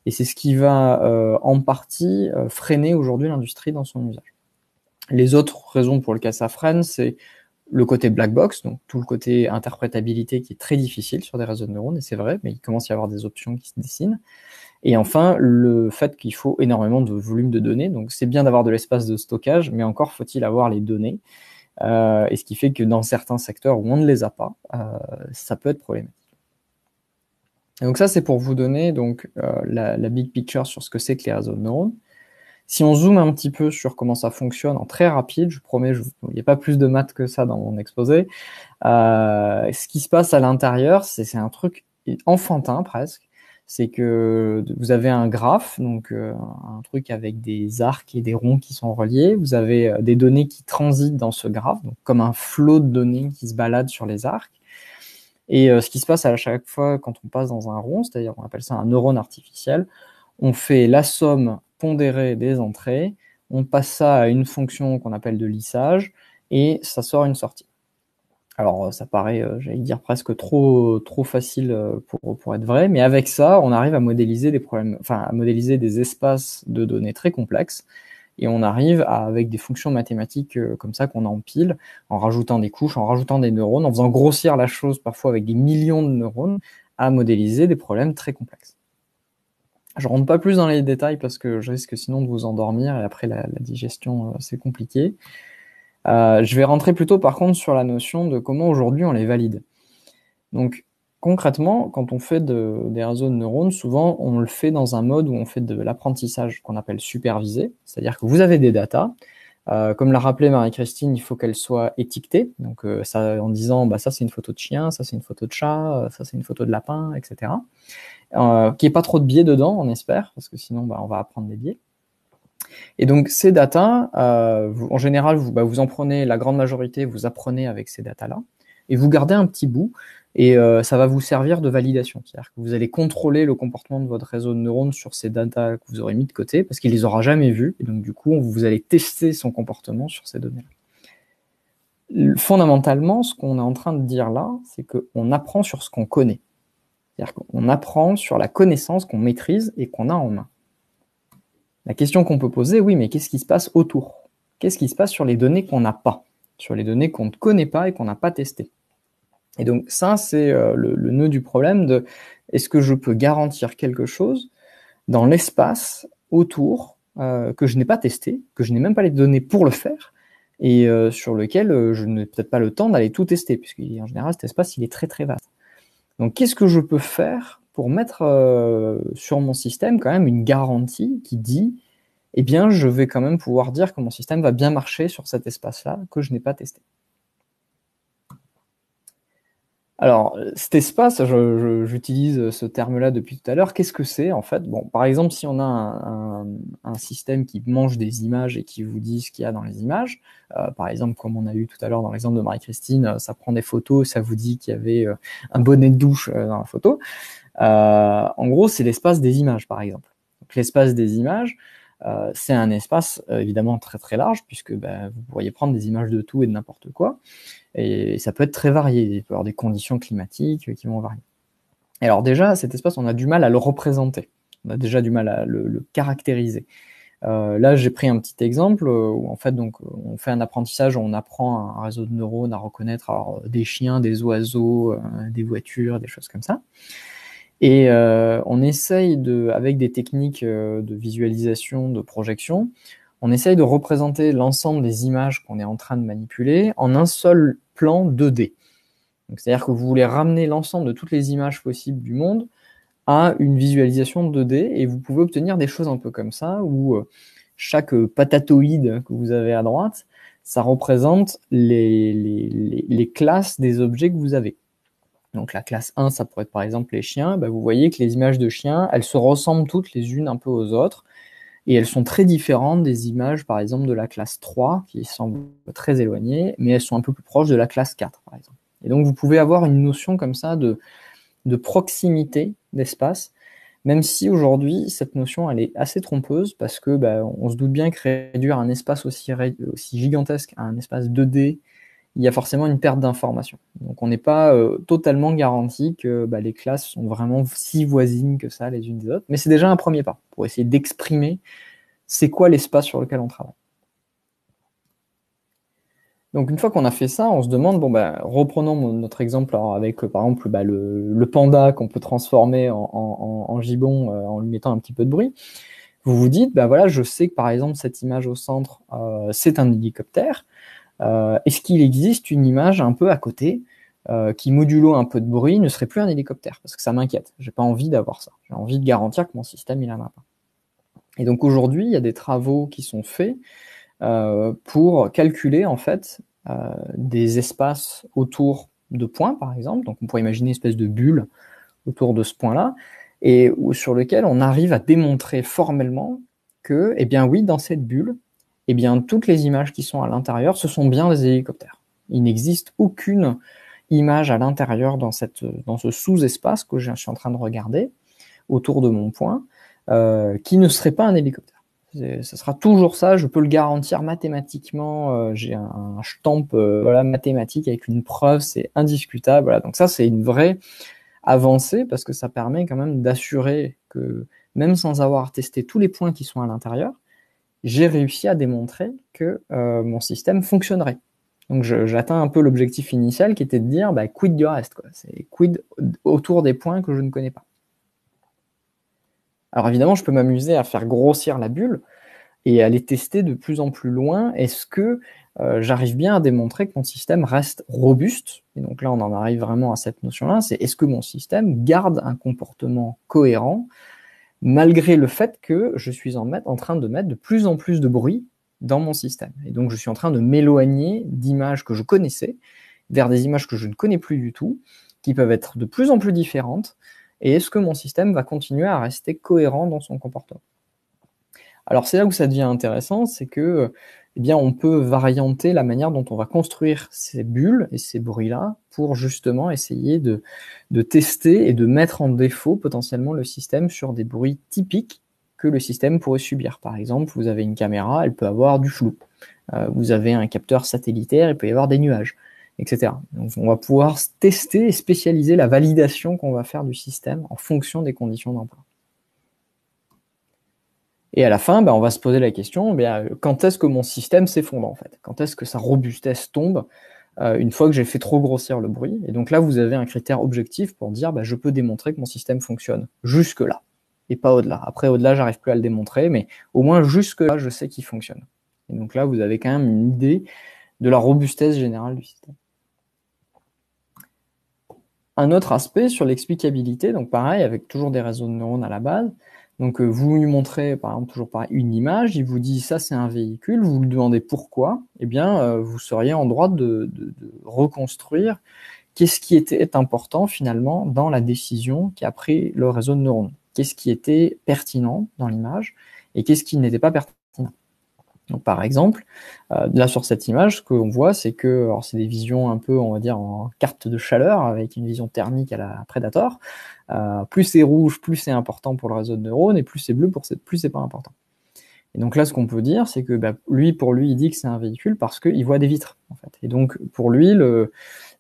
et c'est ce qui va en partie freiner aujourd'hui l'industrie dans son usage. Les autres raisons pour lesquelles ça freine, c'est le côté black box, donc tout le côté interprétabilité qui est très difficile sur des réseaux de neurones, et c'est vrai, mais il commence à y avoir des options qui se dessinent. Et enfin, le fait qu'il faut énormément de volume de données. Donc, c'est bien d'avoir de l'espace de stockage, mais encore faut-il avoir les données. Et ce qui fait que dans certains secteurs où on ne les a pas, ça peut être problématique. Et donc ça, c'est pour vous donner donc, la big picture sur ce que c'est que les réseaux de neurones. Si on zoome un petit peu sur comment ça fonctionne en très rapide, je promets, il n'y a pas plus de maths que ça dans mon exposé. Ce qui se passe à l'intérieur, c'est un truc enfantin presque. C'est que vous avez un graphe, donc un truc avec des arcs et des ronds qui sont reliés. Vous avez des données qui transitent dans ce graphe, donc comme un flot de données qui se balade sur les arcs. Et ce qui se passe à chaque fois quand on passe dans un rond, c'est-à-dire on appelle ça un neurone artificiel, on fait la somme pondérée des entrées, on passe ça à une fonction qu'on appelle de lissage, et ça sort une sortie. Alors, ça paraît, j'allais dire, presque trop facile pour être vrai, mais avec ça, on arrive à modéliser des problèmes, enfin, à modéliser des espaces de données très complexes, et on arrive avec des fonctions mathématiques comme ça qu'on empile, en rajoutant des couches, en rajoutant des neurones, en faisant grossir la chose parfois avec des millions de neurones, à modéliser des problèmes très complexes. Je rentre pas plus dans les détails parce que je risque sinon de vous endormir, et après la digestion, c'est compliqué. Je vais rentrer plutôt par contre sur la notion de comment aujourd'hui on les valide. Donc concrètement, quand on fait des réseaux de neurones, souvent on le fait dans un mode où on fait de l'apprentissage qu'on appelle supervisé, c'est-à-dire que vous avez des datas, comme l'a rappelé Marie-Christine, il faut qu'elles soient étiquetées, donc ça, en disant bah, ça c'est une photo de chien, ça c'est une photo de chat, ça c'est une photo de lapin, etc. Qu'il n'y ait pas trop de biais dedans, on espère, parce que sinon bah, on va apprendre des biais. Et donc ces datas, en général, vous en prenez la grande majorité, vous apprenez avec ces datas-là, et vous gardez un petit bout, et ça va vous servir de validation. C'est-à-dire que vous allez contrôler le comportement de votre réseau de neurones sur ces datas que vous aurez mis de côté, parce qu'il les aura jamais vues, et donc du coup, vous allez tester son comportement sur ces données-là. Fondamentalement, ce qu'on est en train de dire là, c'est qu'on apprend sur ce qu'on connaît. C'est-à-dire qu'on apprend sur la connaissance qu'on maîtrise et qu'on a en main. La question qu'on peut poser, oui, mais qu'est-ce qui se passe autour? Qu'est-ce qui se passe sur les données qu'on n'a pas? Sur les données qu'on ne connaît pas et qu'on n'a pas testées? Et donc ça, c'est le nœud du problème de est-ce que je peux garantir quelque chose dans l'espace autour que je n'ai pas testé, que je n'ai même pas les données pour le faire, et sur lequel je n'ai peut-être pas le temps d'aller tout tester, puisqu'en général, cet espace, il est très très vaste. Donc qu'est-ce que je peux faire pour mettre sur mon système quand même une garantie qui dit eh bien, je vais quand même pouvoir dire que mon système va bien marcher sur cet espace-là que je n'ai pas testé. Alors, cet espace, j'utilise ce terme-là depuis tout à l'heure. Qu'est-ce que c'est, en fait? Bon, par exemple, si on a un système qui mange des images et qui vous dit ce qu'il y a dans les images, par exemple, comme on a eu tout à l'heure dans l'exemple de Marie-Christine, ça prend des photos, ça vous dit qu'il y avait un bonnet de douche dans la photo. En gros, c'est l'espace des images, par exemple. Donc, l'espace des images, c'est un espace évidemment très très large, puisque vous pourriez prendre des images de tout et de n'importe quoi, et ça peut être très varié, il peut y avoir des conditions climatiques qui vont varier. Et alors déjà, cet espace, on a du mal à le représenter, on a déjà du mal à le caractériser. Là, j'ai pris un petit exemple où en fait, donc, on fait un apprentissage, on apprend un réseau de neurones à reconnaître alors, des chiens, des oiseaux, des voitures, des choses comme ça. Et on essaye avec des techniques de visualisation, de projection, on essaye de représenter l'ensemble des images qu'on est en train de manipuler en un seul plan 2D. C'est-à-dire que vous voulez ramener l'ensemble de toutes les images possibles du monde à une visualisation 2D, et vous pouvez obtenir des choses un peu comme ça, où chaque patatoïde que vous avez à droite, ça représente les classes des objets que vous avez. Donc la classe 1, ça pourrait être par exemple les chiens. Bah, vous voyez que les images de chiens, elles se ressemblent toutes les unes un peu aux autres, et elles sont très différentes des images par exemple de la classe 3, qui semblent très éloignées, mais elles sont un peu plus proches de la classe 4 par exemple. Et donc vous pouvez avoir une notion comme ça de proximité d'espace, même si aujourd'hui cette notion elle est assez trompeuse, parce que on se doute bien que réduire un espace aussi gigantesque à un espace 2D, il y a forcément une perte d'information. Donc on n'est pas totalement garanti que les classes sont vraiment si voisines que ça les unes des autres, mais c'est déjà un premier pas pour essayer d'exprimer c'est quoi l'espace sur lequel on travaille. Donc une fois qu'on a fait ça, on se demande, reprenons notre exemple avec par exemple le panda qu'on peut transformer en gibbon en lui mettant un petit peu de bruit. Vous vous dites, je sais que par exemple cette image au centre, c'est un hélicoptère. Est-ce qu'il existe une image un peu à côté qui, modulo un peu de bruit, ne serait plus un hélicoptère? Parce que ça m'inquiète. J'ai pas envie d'avoir ça. J'ai envie de garantir que mon système, il en a pas. Et donc aujourd'hui, il y a des travaux qui sont faits pour calculer en fait des espaces autour de points, par exemple. Donc on pourrait imaginer une espèce de bulle autour de ce point-là, et sur lequel on arrive à démontrer formellement que, oui, dans cette bulle, toutes les images qui sont à l'intérieur, ce sont bien des hélicoptères. Il n'existe aucune image à l'intérieur dans ce sous-espace que je suis en train de regarder autour de mon point qui ne serait pas un hélicoptère. Ce sera toujours ça, je peux le garantir mathématiquement. J'ai un stamp mathématique avec une preuve, c'est indiscutable. Voilà. Donc ça, c'est une vraie avancée parce que ça permet quand même d'assurer que même sans avoir testé tous les points qui sont à l'intérieur, j'ai réussi à démontrer que mon système fonctionnerait. Donc j'atteins un peu l'objectif initial qui était de dire quid du reste, quoi. C'est quid autour des points que je ne connais pas. Alors évidemment, je peux m'amuser à faire grossir la bulle et à les tester de plus en plus loin. Est-ce que j'arrive bien à démontrer que mon système reste robuste? Et donc là, on en arrive vraiment à cette notion-là, c'est est-ce que mon système garde un comportement cohérent malgré le fait que je suis en train de mettre de plus en plus de bruit dans mon système. Et donc, je suis en train de m'éloigner d'images que je connaissais vers des images que je ne connais plus du tout, qui peuvent être de plus en plus différentes. Et est-ce que mon système va continuer à rester cohérent dans son comportement? Alors, c'est là où ça devient intéressant, c'est que on peut varianter la manière dont on va construire ces bulles et ces bruits-là pour justement essayer de tester et de mettre en défaut potentiellement le système sur des bruits typiques que le système pourrait subir. Par exemple, vous avez une caméra, elle peut avoir du flou. Vous avez un capteur satellitaire, il peut y avoir des nuages, etc. Donc, on va pouvoir tester et spécialiser la validation qu'on va faire du système en fonction des conditions d'emploi. Et à la fin, on va se poser la question, quand est-ce que mon système s'effondre en fait? Quand est-ce que sa robustesse tombe une fois que j'ai fait trop grossir le bruit? Et donc là, vous avez un critère objectif pour dire, je peux démontrer que mon système fonctionne jusque-là, et pas au-delà. Après, au-delà, j'arrive plus à le démontrer, mais au moins jusque-là, je sais qu'il fonctionne. Et donc là, vous avez quand même une idée de la robustesse générale du système. Un autre aspect sur l'explicabilité, donc pareil, avec toujours des réseaux de neurones à la base. Donc vous lui montrez, par exemple, toujours pareil, une image, il vous dit ça c'est un véhicule, vous lui demandez pourquoi, vous seriez en droit de reconstruire qu'est-ce qui était important finalement dans la décision qu'a pris le réseau de neurones. Qu'est-ce qui était pertinent dans l'image et qu'est-ce qui n'était pas pertinent. Donc par exemple, là sur cette image, ce qu'on voit, c'est que, alors c'est des visions un peu, on va dire, en carte de chaleur, avec une vision thermique à la Predator. Plus c'est rouge, plus c'est important pour le réseau de neurones, et plus c'est bleu, plus c'est pas important. Et donc là, ce qu'on peut dire, c'est que pour lui, il dit que c'est un véhicule parce qu'il voit des vitres, en fait. Et donc pour lui,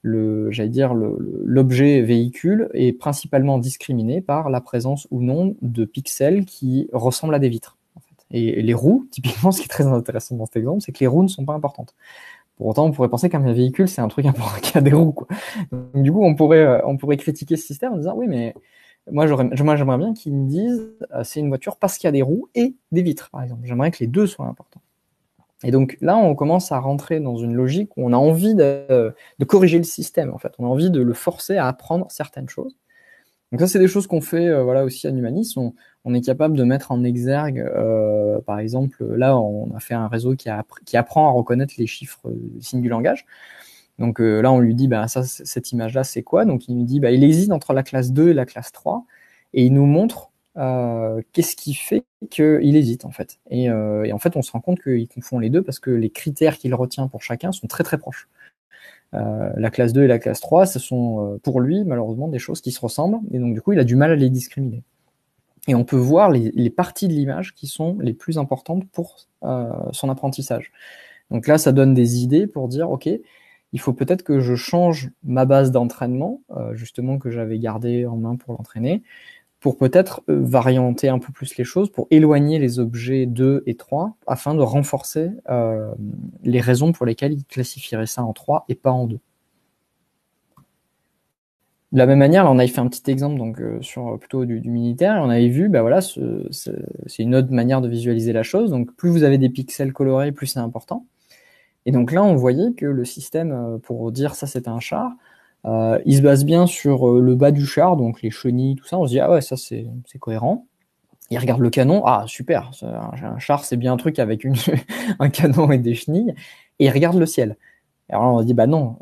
l'objet véhicule est principalement discriminé par la présence ou non de pixels qui ressemblent à des vitres. Et les roues, typiquement, ce qui est très intéressant dans cet exemple, c'est que les roues ne sont pas importantes. Pour autant, on pourrait penser qu'un véhicule, c'est un truc important qui a des roues, quoi. Donc, du coup, on pourrait critiquer ce système en disant, oui, mais moi, j'aimerais bien qu'ils me disent, c'est une voiture parce qu'il y a des roues et des vitres, par exemple. J'aimerais que les deux soient importants. Et donc là, on commence à rentrer dans une logique où on a envie de corriger le système, en fait. On a envie de le forcer à apprendre certaines choses. Donc ça, c'est des choses qu'on fait voilà, aussi à Numanis. On est capable de mettre en exergue, par exemple, là, on a fait un réseau qui apprend à reconnaître les chiffres, les signes du langage. Donc là, on lui dit, bah, ça, cette image-là, c'est quoi? Donc il nous dit, bah, il hésite entre la classe 2 et la classe 3, et il nous montre qu'est-ce qui fait qu'il hésite, en fait. Et en fait, on se rend compte qu'il confond les deux parce que les critères qu'il retient pour chacun sont très très proches. La classe 2 et la classe 3, ce sont pour lui, malheureusement, des choses qui se ressemblent, et donc du coup, il a du mal à les discriminer. Et on peut voir les parties de l'image qui sont les plus importantes pour son apprentissage. Donc là, ça donne des idées pour dire, OK, il faut peut-être que je change ma base d'entraînement, justement que j'avais gardée en main pour l'entraîner, pour peut-être varianter un peu plus les choses, pour éloigner les objets 2 et 3, afin de renforcer les raisons pour lesquelles il classifierait ça en 3 et pas en 2. De la même manière, là, on avait fait un petit exemple donc sur plutôt du militaire, et on avait vu, bah voilà, c'est une autre manière de visualiser la chose. Donc plus vous avez des pixels colorés, plus c'est important. Et donc là, on voyait que le système, pour dire ça c'est un char, il se base bien sur le bas du char, donc les chenilles, tout ça. On se dit ah ouais, ça c'est cohérent. Il regarde le canon, ah super, un char c'est bien un truc avec un canon et des chenilles. Et il regarde le ciel. Alors là, on se dit bah non,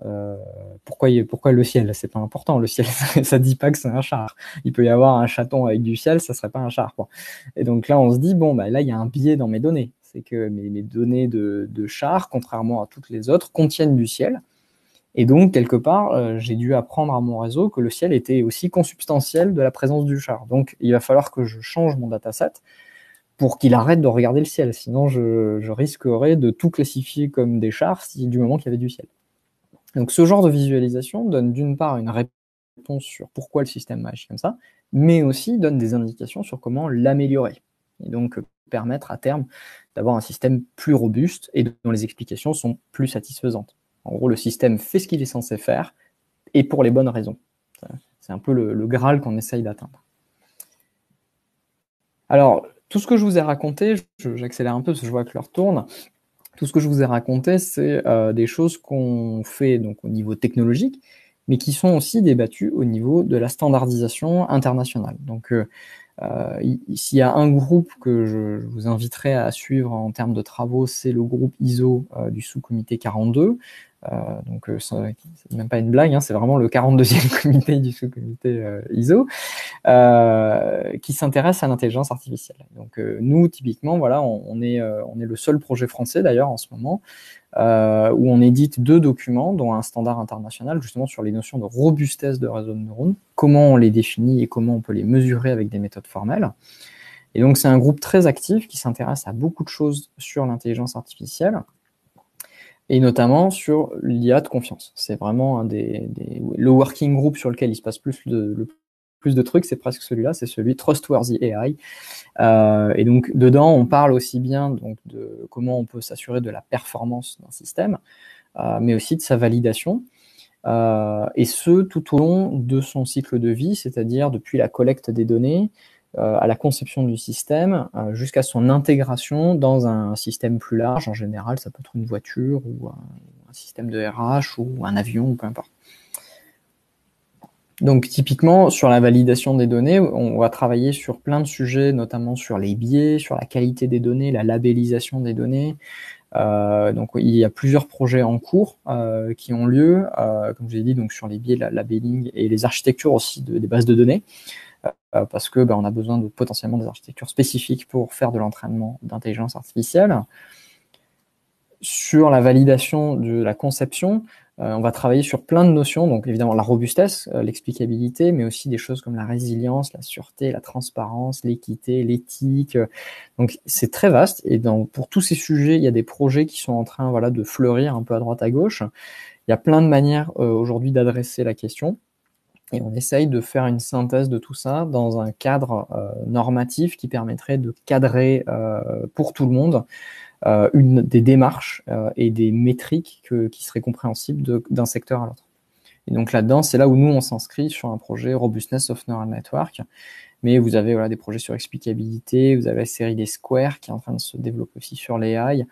pourquoi le ciel? C'est pas important. Le ciel, ça dit pas que c'est un char. Il peut y avoir un chaton avec du ciel, ça serait pas un char, quoi. Et donc là, on se dit bon bah là, il y a un biais dans mes données. C'est que mes données de char, contrairement à toutes les autres, contiennent du ciel. Et donc, quelque part, j'ai dû apprendre à mon réseau que le ciel était aussi consubstantiel de la présence du char. Donc, il va falloir que je change mon dataset pour qu'il arrête de regarder le ciel. Sinon, je risquerais de tout classifier comme des chars du moment qu'il y avait du ciel. Donc, ce genre de visualisation donne d'une part une réponse sur pourquoi le système agit comme ça, mais aussi donne des indications sur comment l'améliorer. Et donc, permettre à terme d'avoir un système plus robuste et dont les explications sont plus satisfaisantes. En gros, le système fait ce qu'il est censé faire et pour les bonnes raisons. C'est un peu le Graal qu'on essaye d'atteindre. Alors, tout ce que je vous ai raconté, j'accélère un peu parce que je vois que l'heure tourne. Tout ce que je vous ai raconté, c'est des choses qu'on fait donc au niveau technologique, mais qui sont aussi débattues au niveau de la standardisation internationale. Donc, s'il y a un groupe que je vous inviterai à suivre en termes de travaux, c'est le groupe ISO du sous-comité 42. Donc c'est même pas une blague, hein, c'est vraiment le 42e comité du sous-comité ISO qui s'intéresse à l'intelligence artificielle. Donc nous typiquement voilà, on est le seul projet français d'ailleurs en ce moment où on édite 2 documents, dont un standard international justement sur les notions de robustesse de réseaux de neurones, comment on les définit et comment on peut les mesurer avec des méthodes formelles. Et donc c'est un groupe très actif qui s'intéresse à beaucoup de choses sur l'intelligence artificielle, et notamment sur l'IA de confiance. C'est vraiment le working group sur lequel il se passe plus de trucs, c'est presque celui-là, c'est celui Trustworthy AI. Et donc dedans, on parle aussi bien donc de comment on peut s'assurer de la performance d'un système, mais aussi de sa validation. Et ce, tout au long de son cycle de vie, c'est-à-dire depuis la collecte des données, à la conception du système, jusqu'à son intégration dans un système plus large. En général, ça peut être une voiture ou un système de RH ou un avion, ou peu importe. Donc typiquement, sur la validation des données, on va travailler sur plein de sujets, notamment sur les biais, sur la qualité des données, la labellisation des données. Donc il y a plusieurs projets en cours qui ont lieu, comme je l'ai dit, donc sur les biais, la labelling et les architectures aussi des bases de données. Parce que on a besoin de potentiellement des architectures spécifiques pour faire de l'entraînement d'intelligence artificielle. Sur la validation de la conception, on va travailler sur plein de notions, donc évidemment la robustesse, l'explicabilité, mais aussi des choses comme la résilience, la sûreté, la transparence, l'équité, l'éthique. Donc c'est très vaste, et pour tous ces sujets, il y a des projets qui sont en train de fleurir un peu à droite à gauche. Il y a plein de manières aujourd'hui d'adresser la question. Et on essaye de faire une synthèse de tout ça dans un cadre normatif qui permettrait de cadrer pour tout le monde des démarches et des métriques qui seraient compréhensibles d'un secteur à l'autre. Et donc là-dedans, c'est là où nous, on s'inscrit sur un projet Robustness of Neural Network, mais vous avez des projets sur expliquabilité, vous avez la série des Square qui est en train de se développer aussi sur l'AI.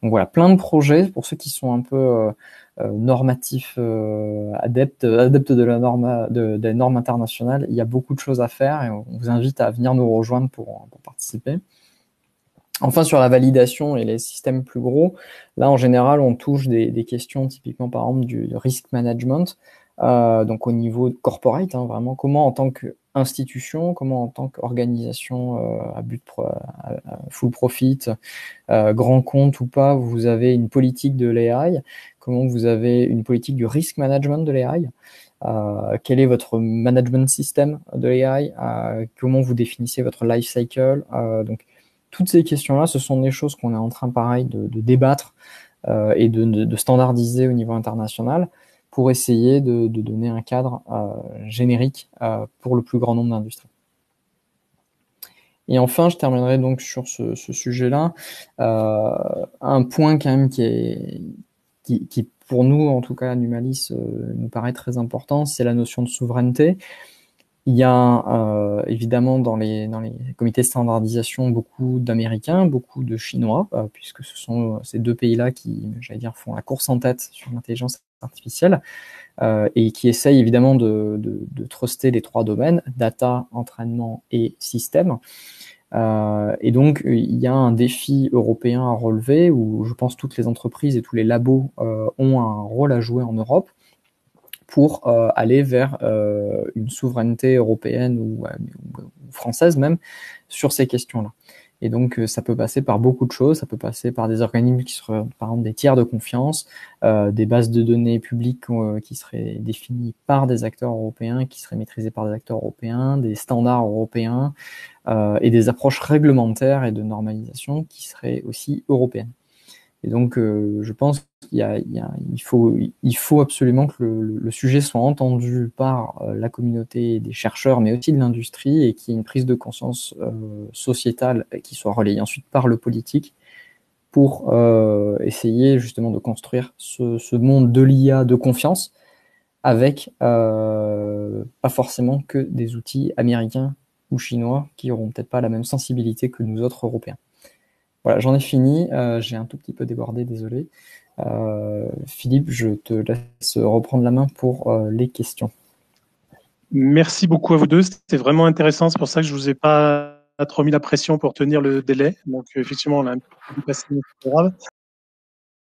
Donc voilà, plein de projets pour ceux qui sont un peu normatifs, adeptes de la norme, des normes internationales. Il y a beaucoup de choses à faire et on vous invite à venir nous rejoindre pour participer. Enfin, sur la validation et les systèmes plus gros, là, en général, on touche des questions typiquement, par exemple, du risk management, donc au niveau corporate, vraiment, comment en tant qu'institution, comment en tant qu'organisation à full profit, grand compte ou pas, vous avez une politique de l'AI, comment vous avez une politique du risk management de l'AI, quel est votre management system de l'AI, comment vous définissez votre life cycle, donc toutes ces questions-là, ce sont des choses qu'on est en train, pareil, de débattre et de standardiser au niveau international pour essayer de donner un cadre générique pour le plus grand nombre d'industries. Et enfin, je terminerai donc sur ce sujet-là. Un point quand même qui pour nous, en tout cas à Numalis, nous paraît très important, c'est la notion de souveraineté. Il y a évidemment dans les comités de standardisation beaucoup d'Américains, beaucoup de Chinois, puisque ce sont ces deux pays-là qui, j'allais dire, font la course en tête sur l'intelligence artificielle et qui essayent évidemment de truster les trois domaines, data, entraînement et système. Et donc, il y a un défi européen à relever où je pense toutes les entreprises et tous les labos ont un rôle à jouer en Europe pour aller vers une souveraineté européenne ou française même sur ces questions-là. Et donc, ça peut passer par beaucoup de choses. Ça peut passer par des organismes qui seraient, par exemple, des tiers de confiance, des bases de données publiques qui seraient définies par des acteurs européens, qui seraient maîtrisées par des acteurs européens, des standards européens et des approches réglementaires et de normalisation qui seraient aussi européennes. Et donc, je pense qu'il faut absolument que le sujet soit entendu par la communauté des chercheurs, mais aussi de l'industrie, et qu'il y ait une prise de conscience sociétale qui soit relayée ensuite par le politique pour essayer justement de construire ce monde de l'IA de confiance avec pas forcément que des outils américains ou chinois qui n'auront peut-être pas la même sensibilité que nous autres Européens. Voilà, j'en ai fini. J'ai un tout petit peu débordé, désolé. Philippe, je te laisse reprendre la main pour les questions. Merci beaucoup à vous deux. C'était vraiment intéressant. C'est pour ça que je ne vous ai pas trop mis la pression pour tenir le délai. Donc, effectivement, on a un peu dépassé, mais c'est pas grave.